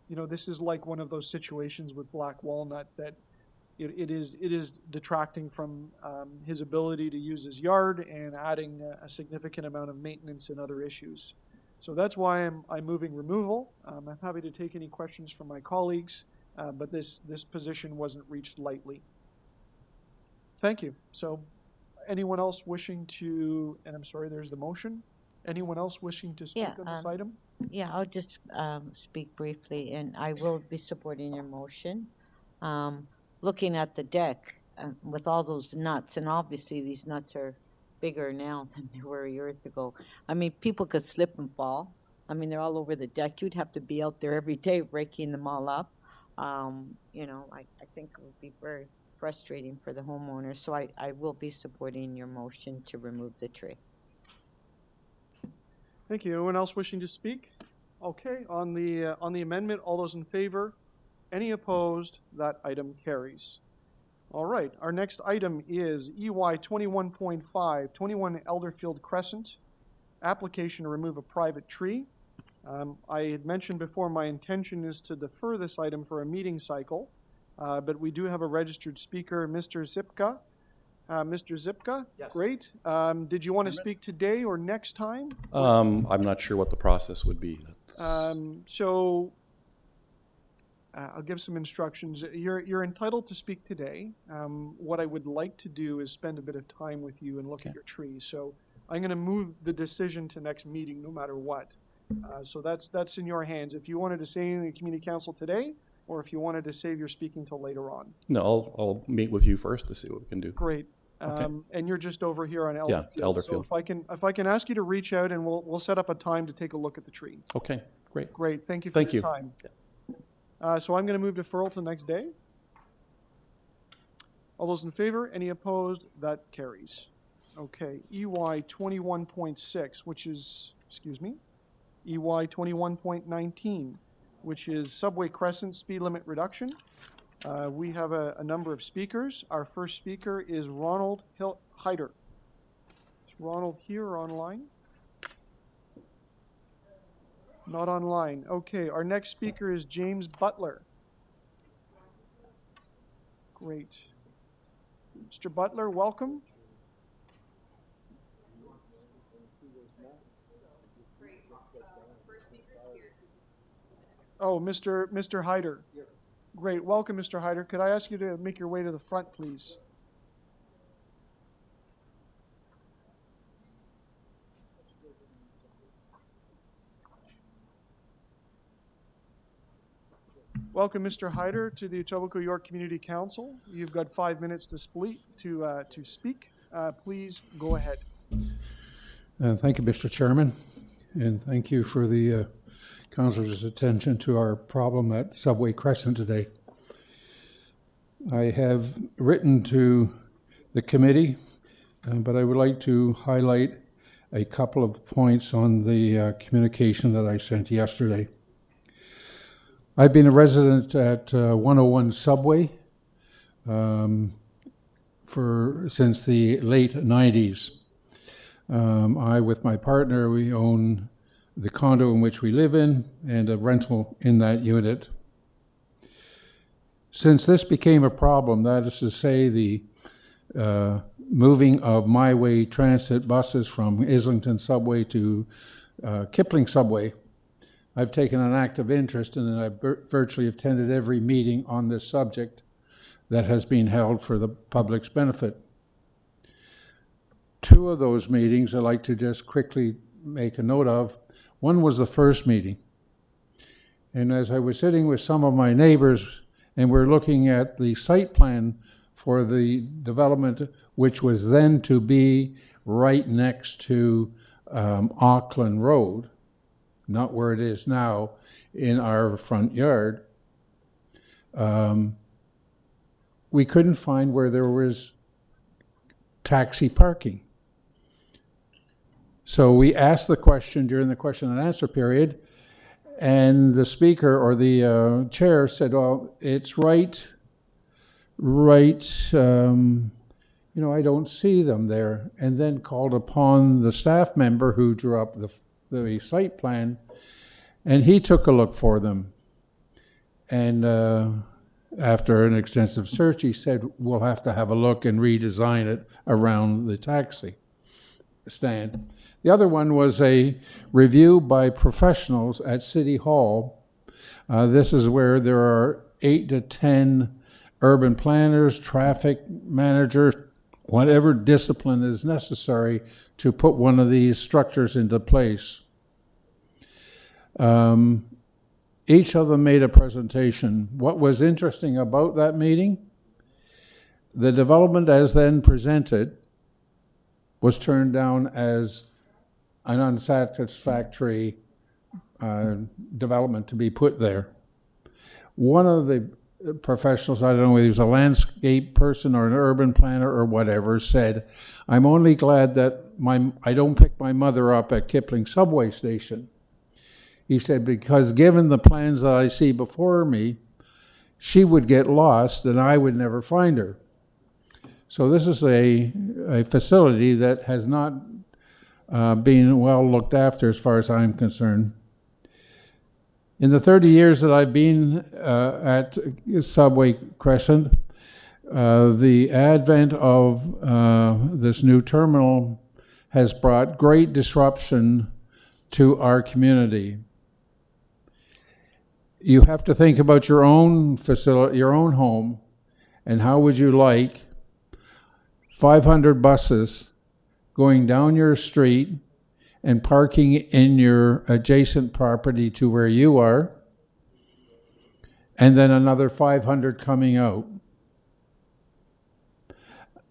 S1: you know, this is like one of those situations with black walnut that it is detracting from his ability to use his yard and adding a significant amount of maintenance and other issues. So that's why I'm moving removal. I'm happy to take any questions from my colleagues, but this position wasn't reached lightly. Thank you. So anyone else wishing to, and I'm sorry, there's the motion. Anyone else wishing to speak on this item?
S3: Yeah, I'll just speak briefly, and I will be supporting your motion. Looking at the deck with all those nuts, and obviously these nuts are bigger now than they were years ago. I mean, people could slip and fall. I mean, they're all over the deck. You'd have to be out there every day breaking them all up. You know, I think it would be very frustrating for the homeowner. So I will be supporting your motion to remove the tree.
S1: Thank you. Anyone else wishing to speak? Okay, on the amendment, all those in favor? Any opposed? That item carries. All right, our next item is EY 21.5, 21 Elderfield Crescent, application to remove a private tree. I had mentioned before my intention is to defer this item for a meeting cycle, but we do have a registered speaker, Mr. Zipka. Mr. Zipka?
S10: Yes.
S1: Great. Did you want to speak today or next time?
S10: I'm not sure what the process would be.
S1: I'll give some instructions. You're entitled to speak today. What I would like to do is spend a bit of time with you and look at your trees. So I'm going to move the decision to next meeting no matter what. So that's in your hands. If you wanted to say anything to community council today, or if you wanted to save your speaking till later on.
S10: No, I'll meet with you first to see what we can do.
S1: Great.
S10: Okay.
S1: And you're just over here on Elderfield.
S10: Yeah, Elderfield.
S1: So if I can ask you to reach out, and we'll set up a time to take a look at the tree.
S10: Okay, great.
S1: Great. Thank you for your
S10: you.
S1: time. So I'm going to move deferral to next day. All those in favor? Any opposed? That carries. Okay. EY 21.6, which is, EY 21.19, which is Subway Crescent speed limit reduction. We have a number of speakers. Our first speaker is Ronald Hyder. Is Ronald here or online? Not online. Okay, our next speaker is James Butler. Great. Mr. Butler, welcome. Oh, Mr. Hyder. Great. Welcome, Mr. Hyder. Could I ask you to make your way to the front, please? Welcome, Mr. Hyder, to the Etobicoke York Community Council. You've got 5 minutes to speak. Please go ahead.
S11: Thank you, Mr. Chairman, and thank you for the councilor's attention to our problem at Subway Crescent today. I have written to the committee, but I would like to highlight a couple of points on the communication that I sent yesterday. I've been a resident at 101 Subway since the late 90s. I, with my partner, we own the condo in which we live in and a rental in that unit. Since this became a problem, that is to say the moving of My Way transit buses from Islington Subway to Kipling Subway. I've taken an active interest in it. I've virtually attended every meeting on this subject that has been held for the public's benefit. Two of those meetings I'd like to just quickly make a note of. One was the first meeting. And as I was sitting with some of my neighbors and we're looking at the site plan for the development, which was then to be right next to Auckland Road, not where it is now in our front yard, we couldn't find where there was taxi parking. So we asked the question during the question and answer period, and the speaker or the chair said, well, it's right, I don't see them there, and then called upon the staff member who drew up the site plan, and he took a look for them. And after an extensive search, he said, we'll have to have a look and redesign it around the taxi stand. The other one was a review by professionals at City Hall. This is where there are 8 to 10 urban planners, traffic managers, whatever discipline is necessary to put one of these structures into place. Each of them made a presentation. What was interesting about that meeting, the development as then presented was turned down as an unsatisfactory development to be put there. One of the professionals, I don't know whether he was a landscape person or an urban planner or whatever, said, I'm only glad that I don't pick my mother up at Kipling Subway Station. He said, because given the plans that I see before me, she would get lost and I would never find her. So this is a facility that has not been well looked after as far as I'm concerned. In the 30 years that I've been at Subway Crescent, the advent of this new terminal has brought great disruption to our community. You have to think about your own facility, your own home, and how would you like 500 buses going down your street and parking in your adjacent property to where you are, and then another 500 coming out.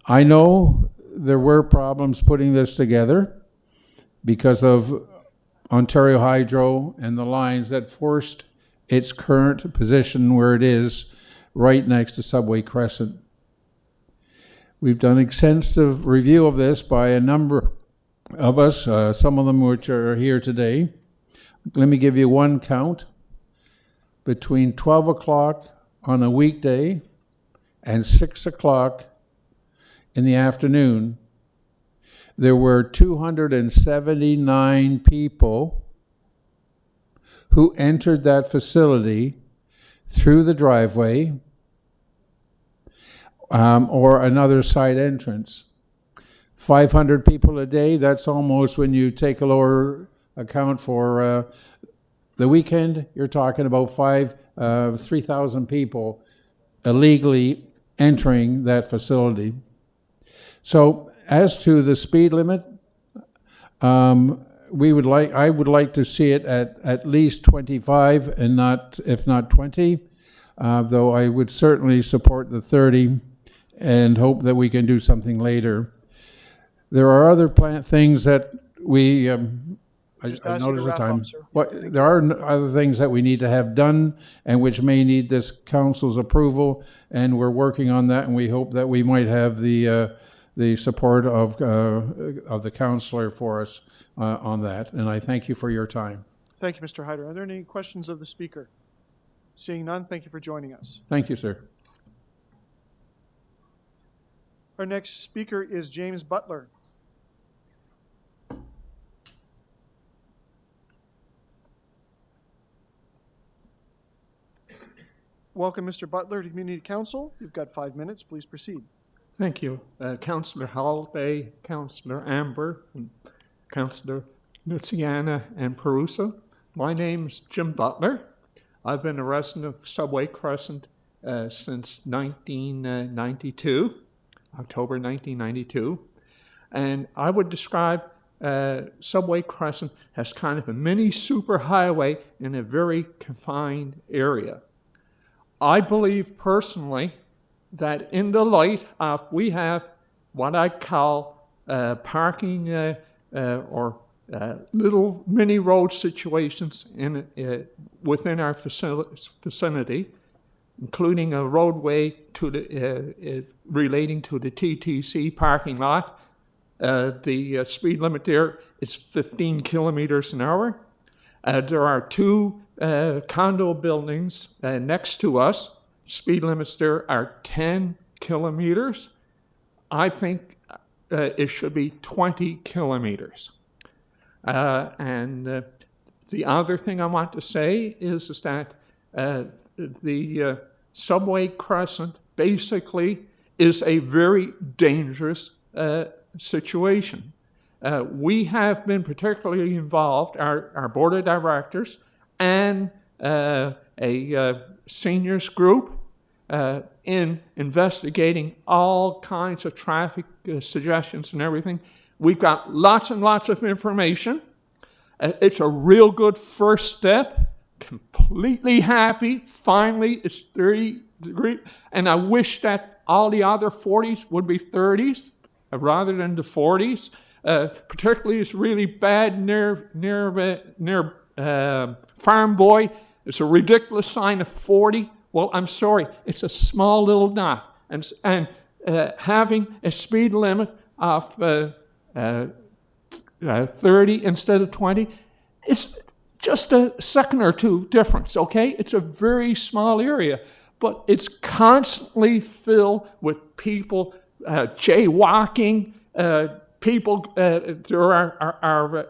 S11: I know there were problems putting this together because of Ontario Hydro and the lines that forced its current position where it is right next to Subway Crescent. We've done extensive review of this by a number of us, some of them which are here today. Let me give you one count. Between 12 o'clock on a weekday and 6 o'clock in the afternoon, there were 279 people who entered that facility through the driveway or another side entrance. 500 people a day, that's almost, when you take a lower account for the weekend, you're talking about 3,000 people illegally entering that facility. So as to the speed limit, I would like to see it at least 25 and not, if not 20, though I would certainly support the 30 and hope that we can do something later. There are other things that we, I noticed the time. There are other things that we need to have done and which may need this council's approval, and we're working on that, and we hope that we might have the support of the councillor for us on that. And I thank you for your time.
S1: Thank you, Mr. Hyder. Are there any questions of the speaker? Seeing none, thank you for joining us.
S11: Thank you, sir.
S1: Our next speaker is James Butler. Welcome, Mr. Butler, to Community Council. You've got 5 minutes. Please proceed.
S12: Thank you. Councillor Holiday, Councillor Amber, and Councillor Luciana and Perusa. My name's Jim Butler. I've been a resident of Subway Crescent since 1992, October 1992. And I would describe Subway Crescent as kind of a mini superhighway in a very confined area. I believe personally that in the light of we have what I call parking or little mini road situations within our vicinity, including a roadway to the relating to the TTC parking lot. The speed limit there is 15 kilometers an hour. There are two condo buildings next to us. Speed limits there are 10 kilometers. I think it should be 20 kilometers. And the other thing I want to say is that the Subway Crescent basically is a very dangerous situation. We have been particularly involved, our board of directors and a seniors group in investigating all kinds of traffic suggestions and everything. We've got lots and lots of information. It's a real good first step. Completely happy. Finally, it's 30 degrees. And I wish that all the other 40s would be 30s rather than the 40s. Particularly, it's really bad near Farm Boy. It's a ridiculous sign of 40. Well, I'm sorry. It's a small little dot. And having a speed limit of 30 instead of 20, it's just a second or two difference, okay? It's a very small area, but it's constantly filled with people jaywalking, people, there are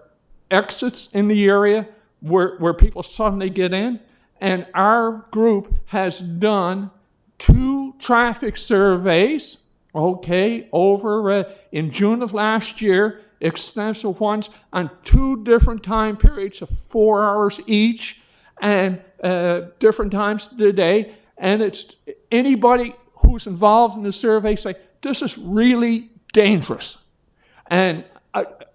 S12: exits in the area where people suddenly get in, and our group has done 2 traffic surveys, okay, over in June of last year, extensive ones on 2 different time periods of 4 hours each, and different times of the day. And it's anybody who's involved in the survey say, this is really dangerous. And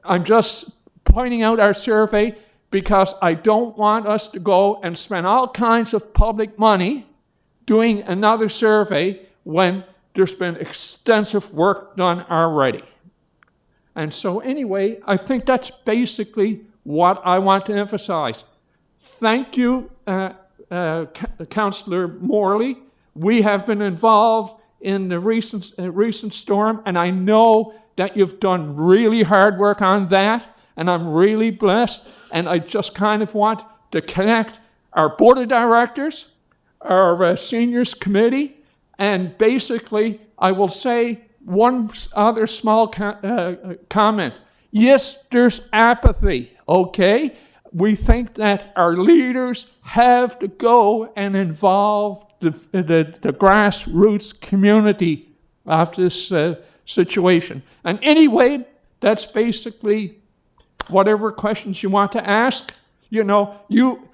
S12: I'm just pointing out our survey because I don't want us to go and spend all kinds of public money doing another survey when there's been extensive work done already. And so anyway, I think that's basically what I want to emphasize. Thank you, Councillor Morley. We have been involved in the recent storm, and I know that you've done really hard work on that, and I'm really blessed. And I just kind of want to connect our board of directors, our seniors committee, and basically I will say one other small comment. Yes, there's apathy, okay? We think that our leaders have to go and involve the grassroots community of this situation. And anyway, that's basically whatever questions you want to ask. You know,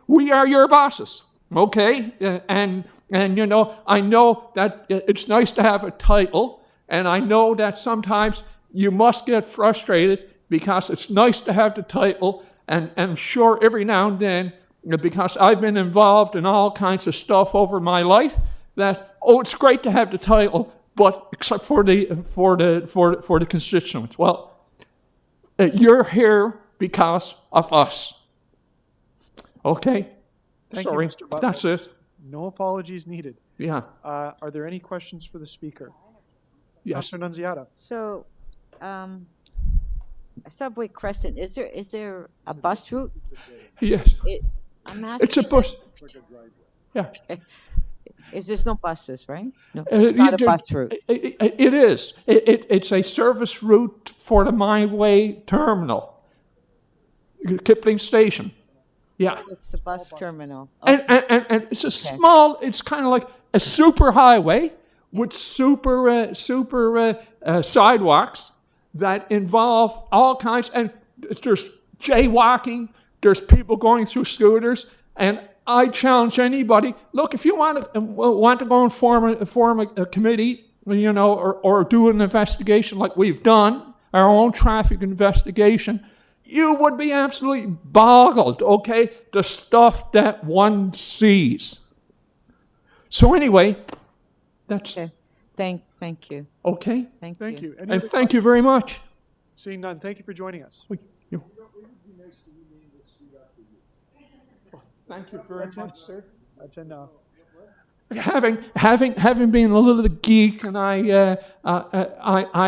S12: we are your bosses, okay? And you know, I know that it's nice to have a title, and I know that sometimes you must get frustrated because it's nice to have the title, and I'm sure every now and then, because I've been involved in all kinds of stuff over my life, that, oh, it's great to have the title, but except for the constituents. Well, you're here because of us. Okay?
S1: Thank
S12: Sorry,
S1: you, Mr. Butler.
S12: that's it.
S1: No apologies needed.
S12: Yeah.
S1: Are there any questions for the speaker?
S12: Yes.
S1: Councilor Nunziata.
S3: So, Subway Crescent, is there a bus route?
S12: Yes.
S3: I'm asking.
S12: It's a bus. Yeah.
S3: There's no buses, right? No, it's not a bus route.
S12: It is. It's a service route for the My Way terminal, Kipling Station. Yeah.
S3: It's the bus terminal.
S12: And it's a small, it's kind of like a super highway with super sidewalks that involve all kinds, and there's jaywalking, there's people going through scooters, and I challenge anybody, look, if you want to go and form a committee, you know, or do an investigation like we've done, our own traffic investigation, you would be absolutely boggled, okay, the stuff that one sees. So anyway, that's
S3: Okay. Thank you.
S12: okay.
S1: Thank you. Any
S12: And
S1: other
S12: thank you very much.
S1: Seeing none, thank you for joining us.
S12: You- Thank you very
S1: That's it.
S12: much, sir.
S1: That's in now.
S12: Having been a little geek, and I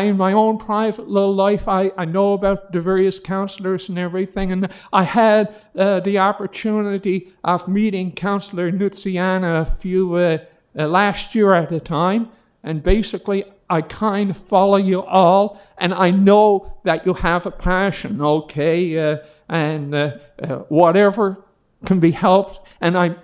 S12: in my own private little life, I know about the various councillors and everything, and I had the opportunity of meeting Councillor Nuziana a few last year at a time, and basically I kind of follow you all, and I know that you have a passion, okay, and whatever can be helped, and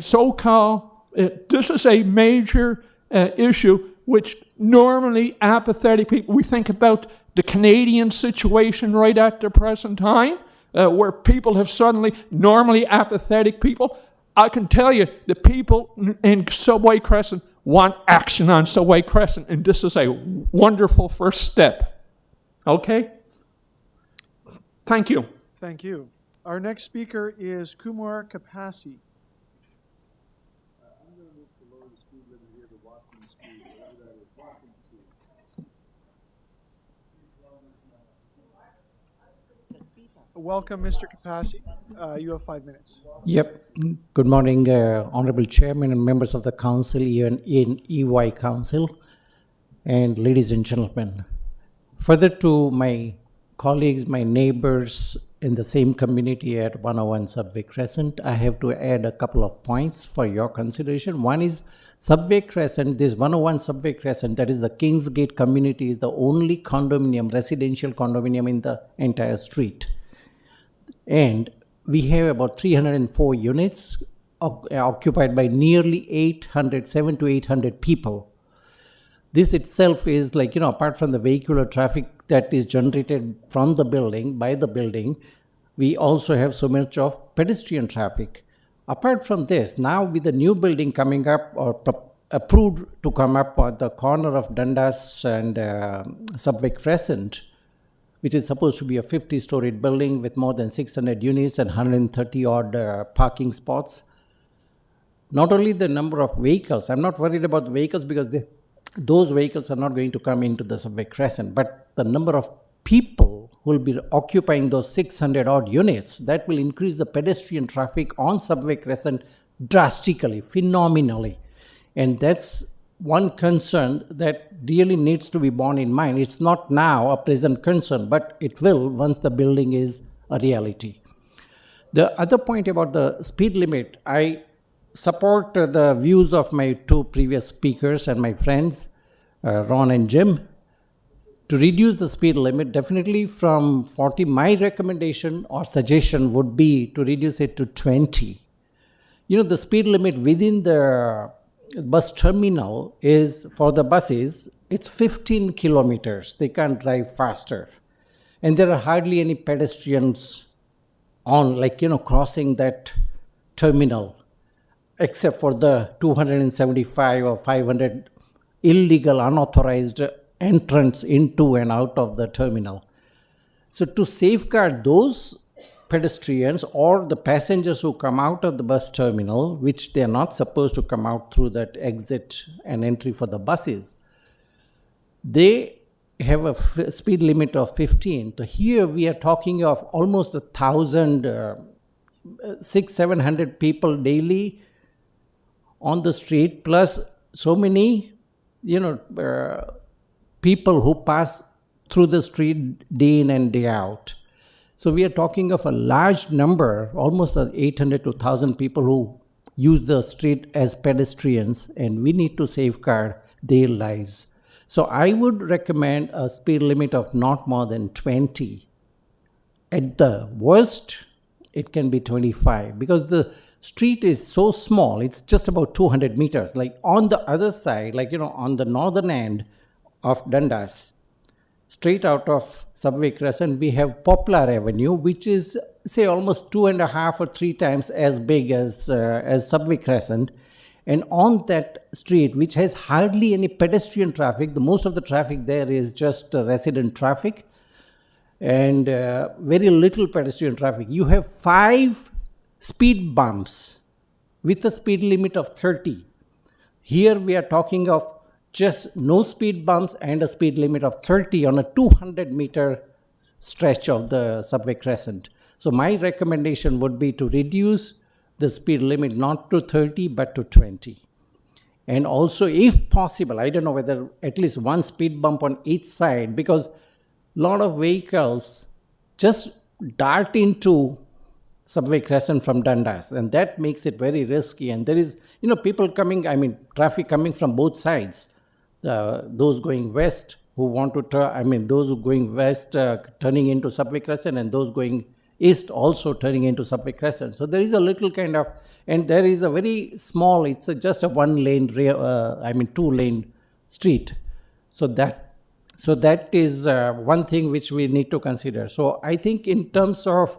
S12: so-called, this is a major issue which normally apathetic people, we think about the Canadian situation right at the present time, where people have suddenly, normally apathetic people, I can tell you the people in Subway Crescent want action on Subway Crescent, and this is a wonderful first step. Okay? Thank you.
S1: Thank you. Our next speaker is Kumar Kapasi. Welcome, Mr. Kapasi. You have 5 minutes.
S13: Yep. Good morning, Honorable Chairman and members of the Council, even in EY Council, and ladies and gentlemen. Further to my colleagues, my neighbors in the same community at 101 Subway Crescent, I have to add a couple of points for your consideration. One is Subway Crescent, this 101 Subway Crescent, that is the Kingsgate community, is the only condominium, residential condominium in the entire street. And we have about 304 units occupied by nearly 700 to 800 people. This itself is like, apart from the vehicular traffic that is generated from the building, by the building, we also have so much of pedestrian traffic. Apart from this, now with the new building coming up or approved to come up at the corner of Dundas and Subway Crescent, which is supposed to be a 50-storied building with more than 600 units and 130-odd parking spots. Not only the number of vehicles, I'm not worried about the vehicles because those vehicles are not going to come into the Subway Crescent, but the number of people who will be occupying those 600-odd units, that will increase the pedestrian traffic on Subway Crescent drastically, phenomenally. And that's one concern that really needs to be borne in mind. It's not now a present concern, but it will once the building is a reality. The other point about the speed limit, I support the views of my two previous speakers and my friends, Ron and Jim, to reduce the speed limit definitely from 40. My recommendation or suggestion would be to reduce it to 20. The speed limit within the bus terminal is, for the buses, it's 15 kilometers. They can't drive faster. And there are hardly any pedestrians on, crossing that terminal, except for the 275 or 500 illegal, unauthorized entrants into and out of the terminal. So to safeguard those pedestrians or the passengers who come out of the bus terminal, which they are not supposed to come out through that exit and entry for the buses, they have a speed limit of 15. So here we are talking of almost 1,000, 600-700 people daily on the street, plus so many, people who pass through the street day in and day out. So we are talking of a large number, almost 800 to 1,000 people who use the street as pedestrians, and we need to safeguard their lives. So I would recommend a speed limit of not more than 20. At the worst, it can be 25, because the street is so small, it's just about 200 meters. Like on the other side, like, on the northern end of Dundas, straight out of Subway Crescent, we have Poplar Avenue, which is, say, almost 2.5 or 3 times as big as Subway Crescent. And on that street, which has hardly any pedestrian traffic, the most of the traffic there is just resident traffic and very little pedestrian traffic. You have 5 speed bumps with a speed limit of 30. Here we are talking of just no speed bumps and a speed limit of 30 on a 200-meter stretch of the Subway Crescent. So my recommendation would be to reduce the speed limit not to 30 but to 20. And also, if possible, I don't know whether at least one speed bump on each side, because a lot of vehicles just dart into Subway Crescent from Dundas, and that makes it very risky. And there is, people coming, traffic coming from both sides. Those going west who want to turn, those who going west turning into Subway Crescent, and those going east also turning into Subway Crescent. So there is a little kind of, and there is a very small, it's just a 1-lane, 2-lane street. So that is one thing which we need to consider. So I think in terms of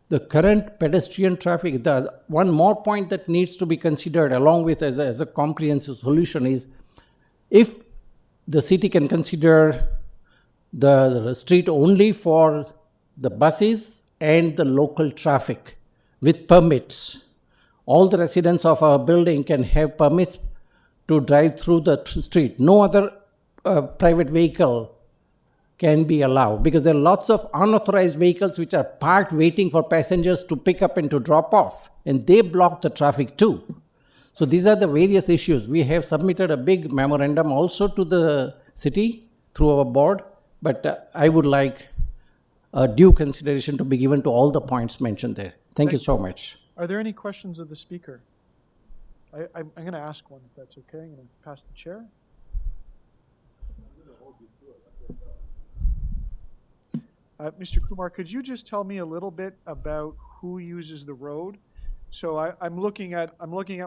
S13: the current pedestrian traffic, the one more point that needs to be considered along with as a comprehensive solution is, if the city can consider the street only for the buses and the local traffic with permits. All the residents of our building can have permits to drive through the street. No other private vehicle can be allowed, because there are lots of unauthorized vehicles which are parked waiting for passengers to pick up and to drop off, and they block the traffic too. So these are the various issues. We have submitted a big memorandum also to the city through our board, but I would like due consideration to be given to all the points mentioned there. Thank you so much.
S1: Are there any questions of the speaker? I'm going to ask one, if that's okay. I'm going to pass the chair. Mr. Kumar, could you just tell me a little bit about who uses the road? So I'm looking at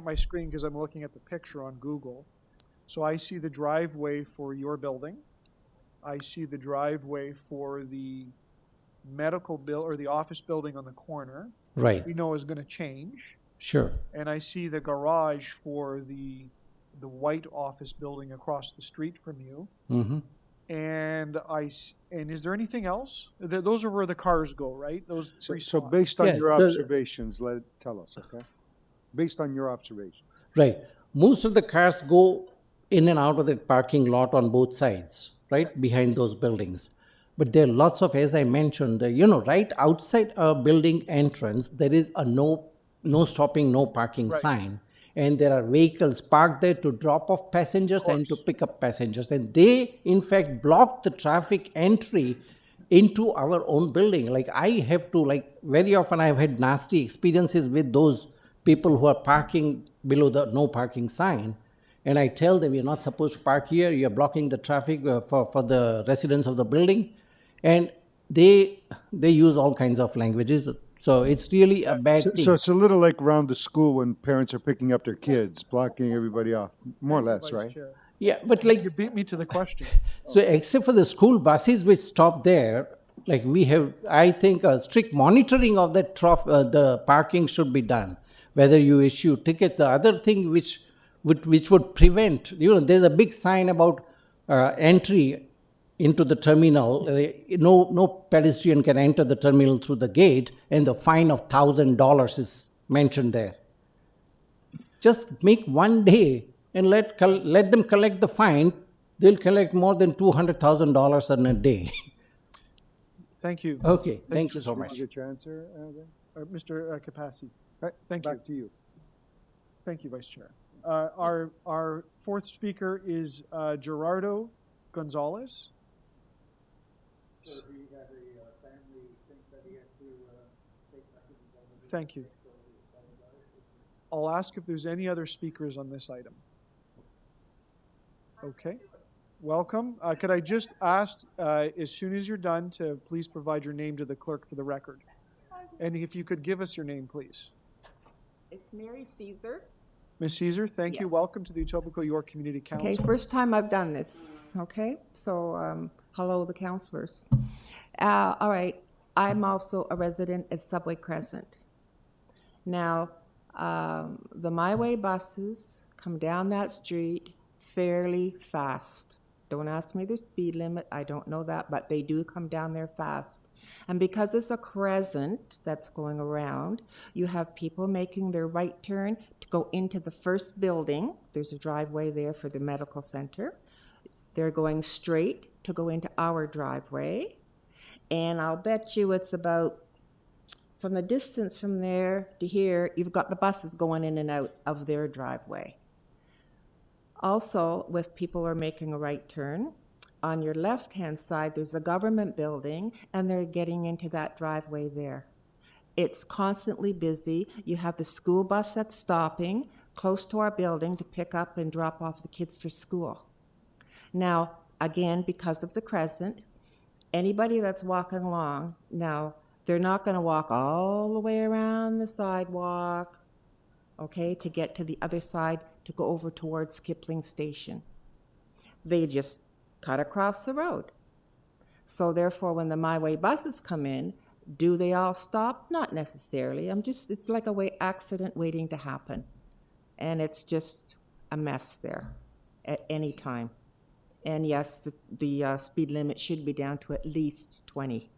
S1: my screen because I'm looking at the picture on Google. So I see the driveway for your building. I see the driveway for the medical or the office building on the corner,
S13: Right.
S1: which we know is going to change.
S13: Sure.
S1: And I see the garage for the white office building across the street from you.
S13: Mm-hmm.
S1: And is there anything else? Those are where the cars go, right? Those three
S2: So
S1: spots.
S2: based on
S13: Yeah,
S2: your observations, tell us, okay? Based on your observations.
S13: Right. Most of the cars go in and out of the parking lot on both sides, right, behind those buildings. But there are lots of, as I mentioned, right outside our building entrance, there is a no stopping, no parking sign. And there are vehicles parked there to drop off passengers and to pick up passengers. And they, in fact, block the traffic entry into our own building. Like I have to, very often I've had nasty experiences with those people who are parking below the no parking sign. And I tell them, you're not supposed to park here. You're blocking the traffic for the residents of the building. And they use all kinds of languages. So it's really a bad thing.
S2: So it's a little like around the school when parents are picking up their kids, blocking everybody off, more or less, right?
S1: Chair.
S13: Yeah, but
S1: You beat me to the question.
S13: so except for the school buses which stop there, we have, I think, a strict monitoring of that the parking should be done. Whether you issue tickets, the other thing which would prevent, there's a big sign about entry into the terminal. No pedestrian can enter the terminal through the gate, and the fine of $1,000 is mentioned there. Just make one day and let them collect the fine. They'll collect more than $200,000 in a day.
S1: Thank you.
S13: Okay, thank you so
S2: Did
S13: much.
S2: you get your answer, then?
S1: Mr. Capassi.
S2: Right,
S1: Thank you.
S2: back to you.
S1: Thank you, Vice Chair. Our fourth speaker is Gerardo Gonzalez. Thank you. I'll ask if there's any other speakers on this item. Okay. Welcome. Could I just ask, as soon as you're done, to please provide your name to the clerk for the record? And if you could give us your name, please.
S14: It's Mary Caesar.
S1: Ms. Caesar, thank you.
S14: Yes.
S1: Welcome to the Etobicoke York Community Council.
S14: Okay, first time I've done this, okay? So, hello, the counselors. All right, I'm also a resident at Subway Crescent. Now, the My Way buses come down that street fairly fast. Don't ask me the speed limit, I don't know that, but they do come down there fast. And because it's a crescent that's going around, you have people making their right turn to go into the first building. There's a driveway there for the medical center. They're going straight to go into our driveway. And I'll bet you it's about, from the distance from there to here, you've got the buses going in and out of their driveway. Also, with people are making a right turn, on your left-hand side, there's a government building, and they're getting into that driveway there. It's constantly busy. You have the school bus that's stopping close to our building to pick up and drop off the kids for school. Now, again, because of the crescent, anybody that's walking along, now, they're not going to walk all the way around the sidewalk, okay, to get to the other side to go over towards Kipling Station. They just cut across the road. So therefore, when the My Way buses come in, do they all stop? Not necessarily. It's like a accident waiting to happen. And it's just a mess there at any time. And yes, the speed limit should be down to at least 20.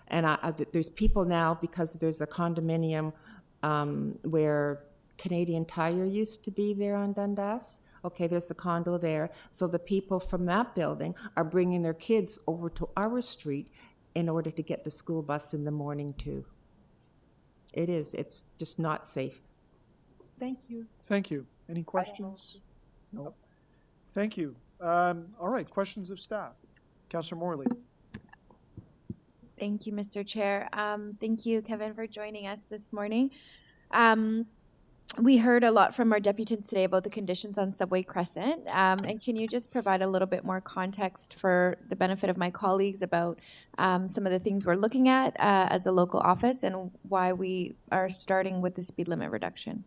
S14: And there's people now, because there's a condominium where Canadian Tire used to be there on Dundas. Okay, there's a condo there. So the people from that building are bringing their kids over to our street in order to get the school bus in the morning too. It's just not safe. Thank you.
S1: Thank you. Any questions? No. Thank you. All right, questions of staff. Councillor Morley.
S4: Thank you, Mr. Chair. Thank you, Kevin, for joining us this morning. We heard a lot from our deputants today about the conditions on Subway Crescent. And can you just provide a little bit more context for the benefit of my colleagues about some of the things we're looking at as a local office and why we are starting with the speed limit reduction?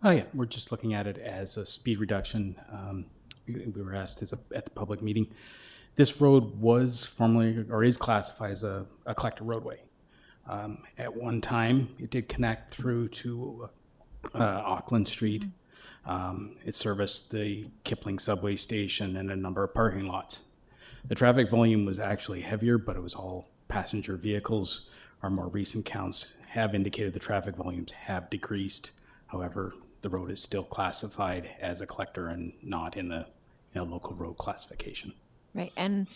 S15: Oh, yeah, we're just looking at it as a speed reduction. We were asked at the public meeting. This road was formerly, or is classified as a collector roadway. At one time, it did connect through to Auckland Street. It serviced the Kipling subway station and a number of parking lots. The traffic volume was actually heavier, but it was all passenger vehicles. Our more recent counts have indicated the traffic volumes have decreased. However, the road is still classified as a collector and not in the local road classification.
S4: Right, and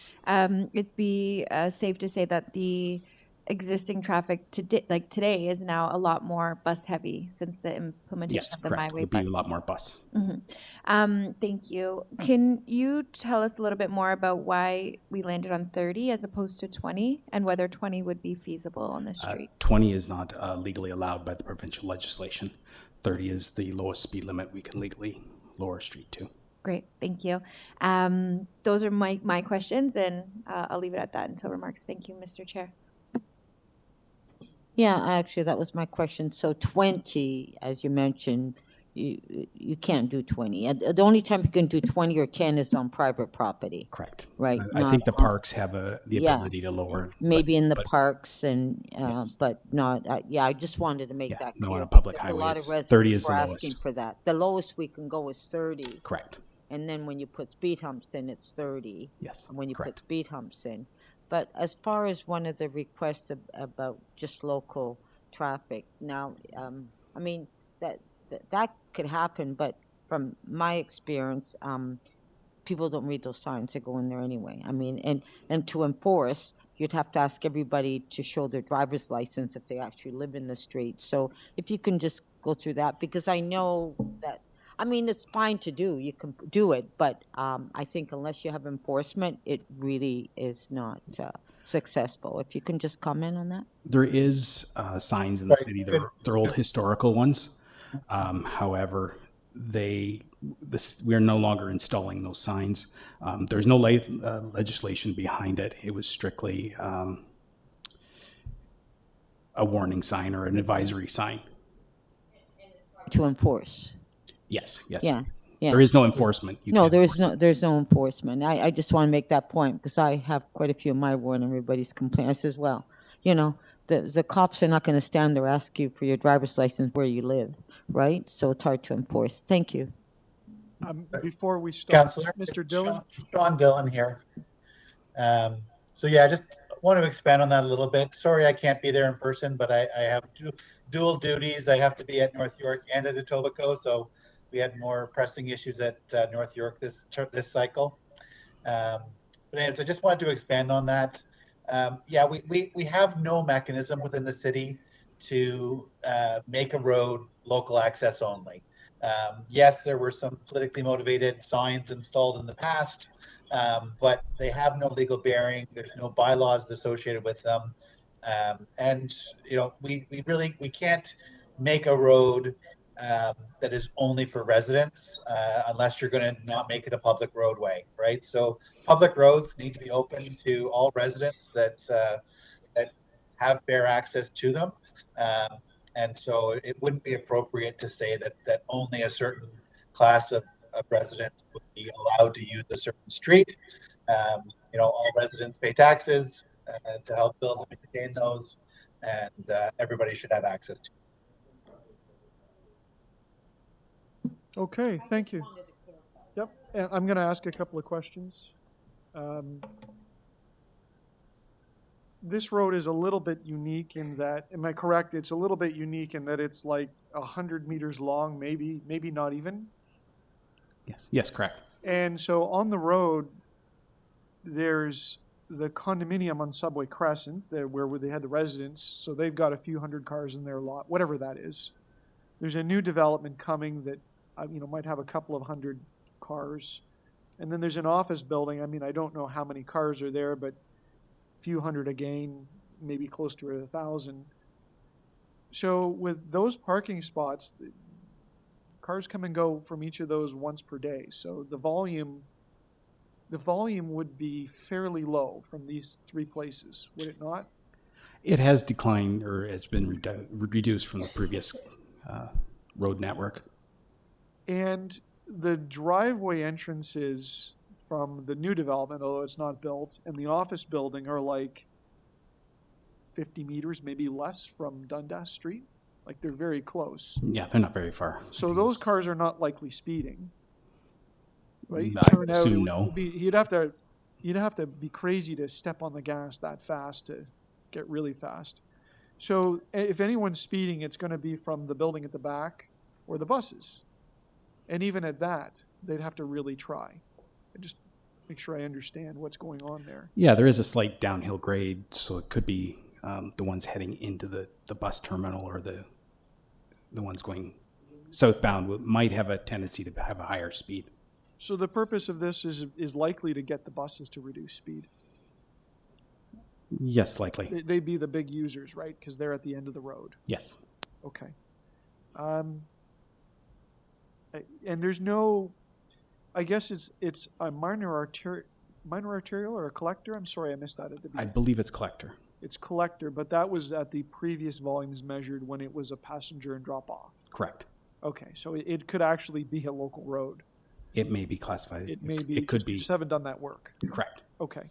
S4: it'd be safe to say that the existing traffic today is now a lot more bus heavy since the implementation of the
S15: correct.
S4: My Way
S15: It'll
S4: bus.
S15: be a lot more bus.
S4: Mm-hmm. Thank you. Can you tell us a little bit more about why we landed on 30 as opposed to 20 and whether 20 would be feasible on the street?
S15: 20 is not legally allowed by the provincial legislation. 30 is the lowest speed limit we can legally lower a street to.
S4: Great, thank you. Those are my questions, and I'll leave it at that until remarks. Thank you, Mr. Chair.
S3: Yeah, actually, that was my question. So 20, as you mentioned, you can't do 20. The only time you can do 20 or 10 is on private property.
S15: Correct.
S3: Right.
S15: I think the parks have the ability to lower.
S3: Maybe in the parks and, but not, I just wanted to make that clear.
S15: No, on a public
S3: because
S15: highway,
S3: a lot of
S15: 30 is
S3: residents
S15: the
S3: were
S15: lowest.
S3: asking for that. The lowest we can go is 30.
S15: Correct.
S3: And then when you put speed humps in, it's 30.
S15: Yes,
S3: When you
S15: correct.
S3: put speed humps in. But as far as one of the requests about just local traffic, now, I mean, that could happen, but from my experience, people don't read those signs. They go in there anyway. I mean, and to enforce, you'd have to ask everybody to show their driver's license if they actually live in the street. So if you can just go through that, because I know that, I mean, it's fine to do. You can do it, but I think unless you have enforcement, it really is not successful. If you can just comment on that.
S15: There is signs in the city. They're old historical ones. However, we are no longer installing those signs. There's no legislation behind it. It was strictly a warning sign or an advisory sign.
S3: to enforce.
S15: Yes, yes.
S3: Yeah, yeah.
S15: There is no enforcement. You
S3: No,
S15: can't enforce it.
S3: there's no enforcement. I just want to make that point because I have quite a few in my ward and everybody's complaining. I says, well, you know, the cops are not going to stand there ask you for your driver's license where you live, right? So it's hard to enforce. Thank you.
S1: Before we start,
S16: Councillor,
S1: Mr. Dillon.
S16: Sean Dillon here. So yeah, I just want to expand on that a little bit. Sorry I can't be there in person, but I have dual duties. I have to be at North York and at Etobicoke, so we had more pressing issues at North York this cycle. But anyways, I just wanted to expand on that. Yeah, we have no mechanism within the city to make a road local access only. Yes, there were some politically motivated signs installed in the past, but they have no legal bearing. There's no bylaws associated with them. And, you know, we can't make a road that is only for residents unless you're going to not make it a public roadway, right? So public roads need to be open to all residents that have fair access to them. And so it wouldn't be appropriate to say that only a certain class of residents would be allowed to use a certain street. You know, all residents pay taxes to help build and maintain those, and everybody should have access to it.
S1: Okay, thank you. Yep, and I'm going to ask a couple of questions. This road is a little bit unique in that, am I correct? It's a little bit unique in that it's like 100 meters long, maybe not even.
S15: Yes, correct.
S1: And so on the road, there's the condominium on Subway Crescent, where they had the residents, so they've got a few hundred cars in their lot, whatever that is. There's a new development coming that might have a couple of hundred cars. And then there's an office building. I mean, I don't know how many cars are there, but a few hundred again, maybe close to 1,000. So with those parking spots, cars come and go from each of those once per day. So the volume would be fairly low from these three places, would it not?
S15: It has declined or has been reduced from the previous road network.
S1: And the driveway entrances from the new development, although it's not built, and the office building are like 50 meters, maybe less from Dundas Street. Like they're very close.
S15: Yeah, they're not very far.
S1: So those cars are not likely speeding. Right?
S15: I would assume no.
S1: You'd have to be crazy to step on the gas that fast to get really fast. So if anyone's speeding, it's going to be from the building at the back or the buses. And even at that, they'd have to really try. I just make sure I understand what's going on there.
S15: Yeah, there is a slight downhill grade, so it could be the ones heading into the bus terminal or the ones going southbound might have a tendency to have a higher speed.
S1: So the purpose of this is likely to get the buses to reduce speed.
S15: Yes, likely.
S1: They'd be the big users, right? Because they're at the end of the road.
S15: Yes.
S1: Okay. And there's no, I guess it's a minor arterial or a collector. I'm sorry, I missed that at the beginning.
S15: I believe it's collector.
S1: It's collector, but that was at the previous volumes measured when it was a passenger and drop off.
S15: Correct.
S1: Okay, so it could actually be a local road.
S15: It may be classified.
S1: It may be.
S15: It could be.
S1: Just haven't done that work.
S15: Correct.
S1: Okay.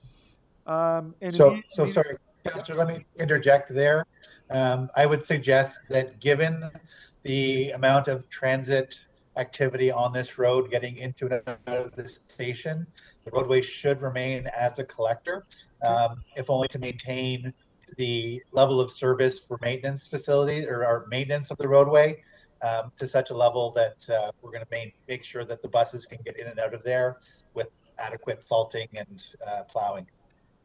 S16: So sorry, Councillor, let me interject there. I would suggest that given the amount of transit activity on this road getting into and out of the station, the roadway should remain as a collector, if only to maintain the level of service for maintenance facilities or our maintenance of the roadway to such a level that we're going to make sure that the buses can get in and out of there with adequate salting and plowing.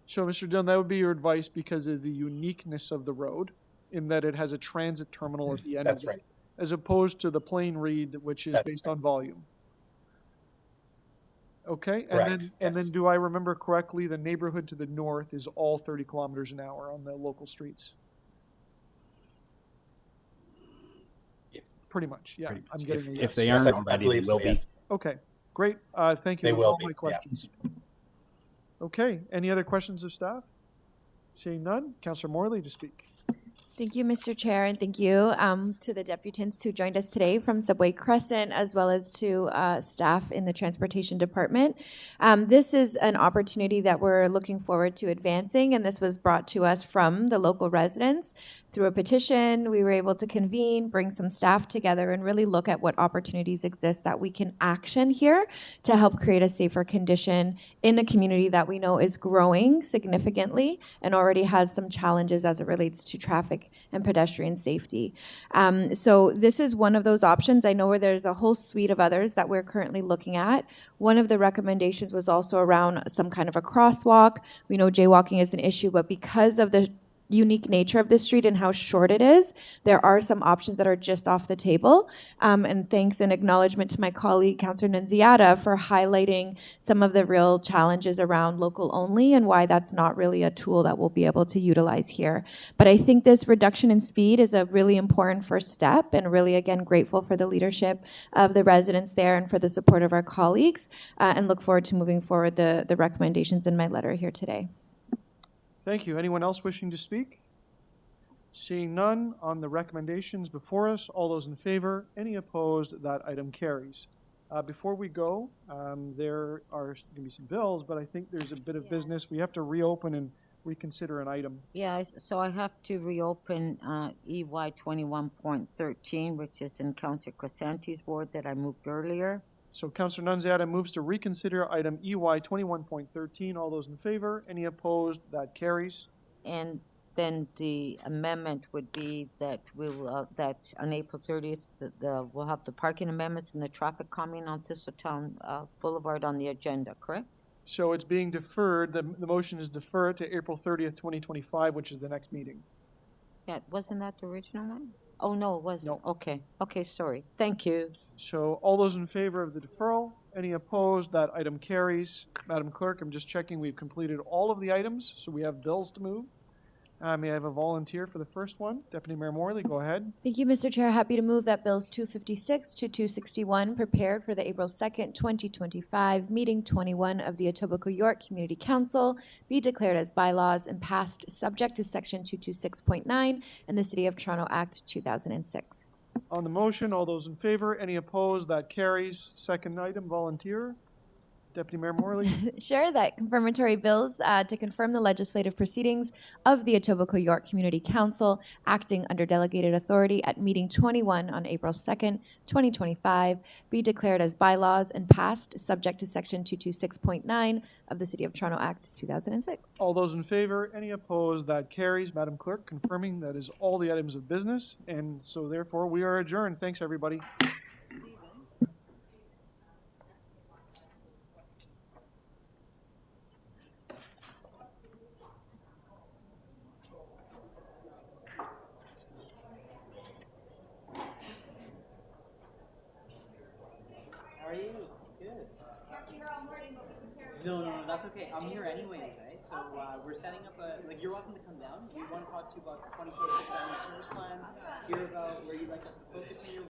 S1: So, Mr. Dunn, that would be your advice because of the uniqueness of the road in that it has a transit terminal at the end
S16: That's
S1: of it,
S16: right.
S1: as opposed to the plain read, which is based on volume. Okay,
S16: Correct.
S1: And then do I remember correctly, the neighborhood to the north is all 30 kilometers an hour on the local streets? Pretty much, yeah.
S15: Pretty much.
S1: I'm getting
S15: If they aren't already, they will be.
S1: Okay, great. Thank you.
S16: They
S1: Those
S16: will
S1: are all
S16: be,
S1: my questions. Okay, any other questions of staff? Seeing none, Councillor Morley to speak.
S4: Thank you, Mr. Chair, and thank you to the deputants who joined us today from Subway Crescent, as well as to staff in the Transportation Department. This is an opportunity that we're looking forward to advancing, and this was brought to us from the local residents. Through a petition, we were able to convene, bring some staff together, and really look at what opportunities exist that we can action here to help create a safer condition in a community that we know is growing significantly and already has some challenges as it relates to traffic and pedestrian safety. So this is one of those options. I know where there's a whole suite of others that we're currently looking at. One of the recommendations was also around some kind of a crosswalk. We know jaywalking is an issue, but because of the unique nature of this street and how short it is, there are some options that are just off the table. And thanks and acknowledgement to my colleague, Councillor Nunziata, for highlighting some of the real challenges around local only and why that's not really a tool that we'll be able to utilize here. But I think this reduction in speed is a really important first step, and really, again, grateful for the leadership of the residents there and for the support of our colleagues, and look forward to moving forward the recommendations in my letter here today.
S1: Thank you. Anyone else wishing to speak? Seeing none on the recommendations before us, all those in favor, any opposed, that item carries. Before we go, there are going to be some bills, but I think there's a bit of business. We have to reopen and reconsider an item.
S3: Yeah, so I have to reopen EY 21.13, which is in Councillor Crescenti's ward that I moved earlier.
S1: So Councillor Nunziata moves to reconsider item EY 21.13. All those in favor? Any opposed? That carries.
S3: And then the amendment would be that we'll that on April 30th we'll have the parking amendments and the traffic calming on Thistletown Boulevard on the agenda, correct?
S1: So it's being deferred. The motion is deferred to April 30th, 2025, which is the next meeting.
S3: Yeah, wasn't that the original one? Oh, no, it wasn't.
S1: No.
S3: Okay, sorry. Thank you.
S1: So all those in favor of the deferral? Any opposed? That item carries. Madam Clerk, I'm just checking we've completed all of the items, so we have bills to move. May I have a volunteer for the first one? Deputy Mayor Morley, go ahead.
S4: Thank you, Mr. Chair. Happy to move that bills 256 to 261 prepared for the April 2nd, 2025 meeting 21 of the Etobicoke York Community Council be declared as bylaws and passed subject to section 226.9 and the City of Toronto Act 2006.
S1: On the motion, all those in favor? Any opposed? That carries. Second item, volunteer. Deputy Mayor Morley.
S4: Sure, that confirmatory bills to confirm the legislative proceedings of the Etobicoke York Community Council acting under delegated authority at meeting 21 on April 2nd, 2025 be declared as bylaws and passed subject to section 226.9 of the City of Toronto Act 2006.
S1: All those in favor? Any opposed? That carries. Madam Clerk, confirming that is all the items of business, and so therefore we are adjourned. Thanks, everybody.
S17: How are you? Good. No, that's okay. I'm here anyways, right? So we're setting up you're welcome to come down. We want to talk to you about the 2026 Sewer Plan, hear about where you'd like us to focus in your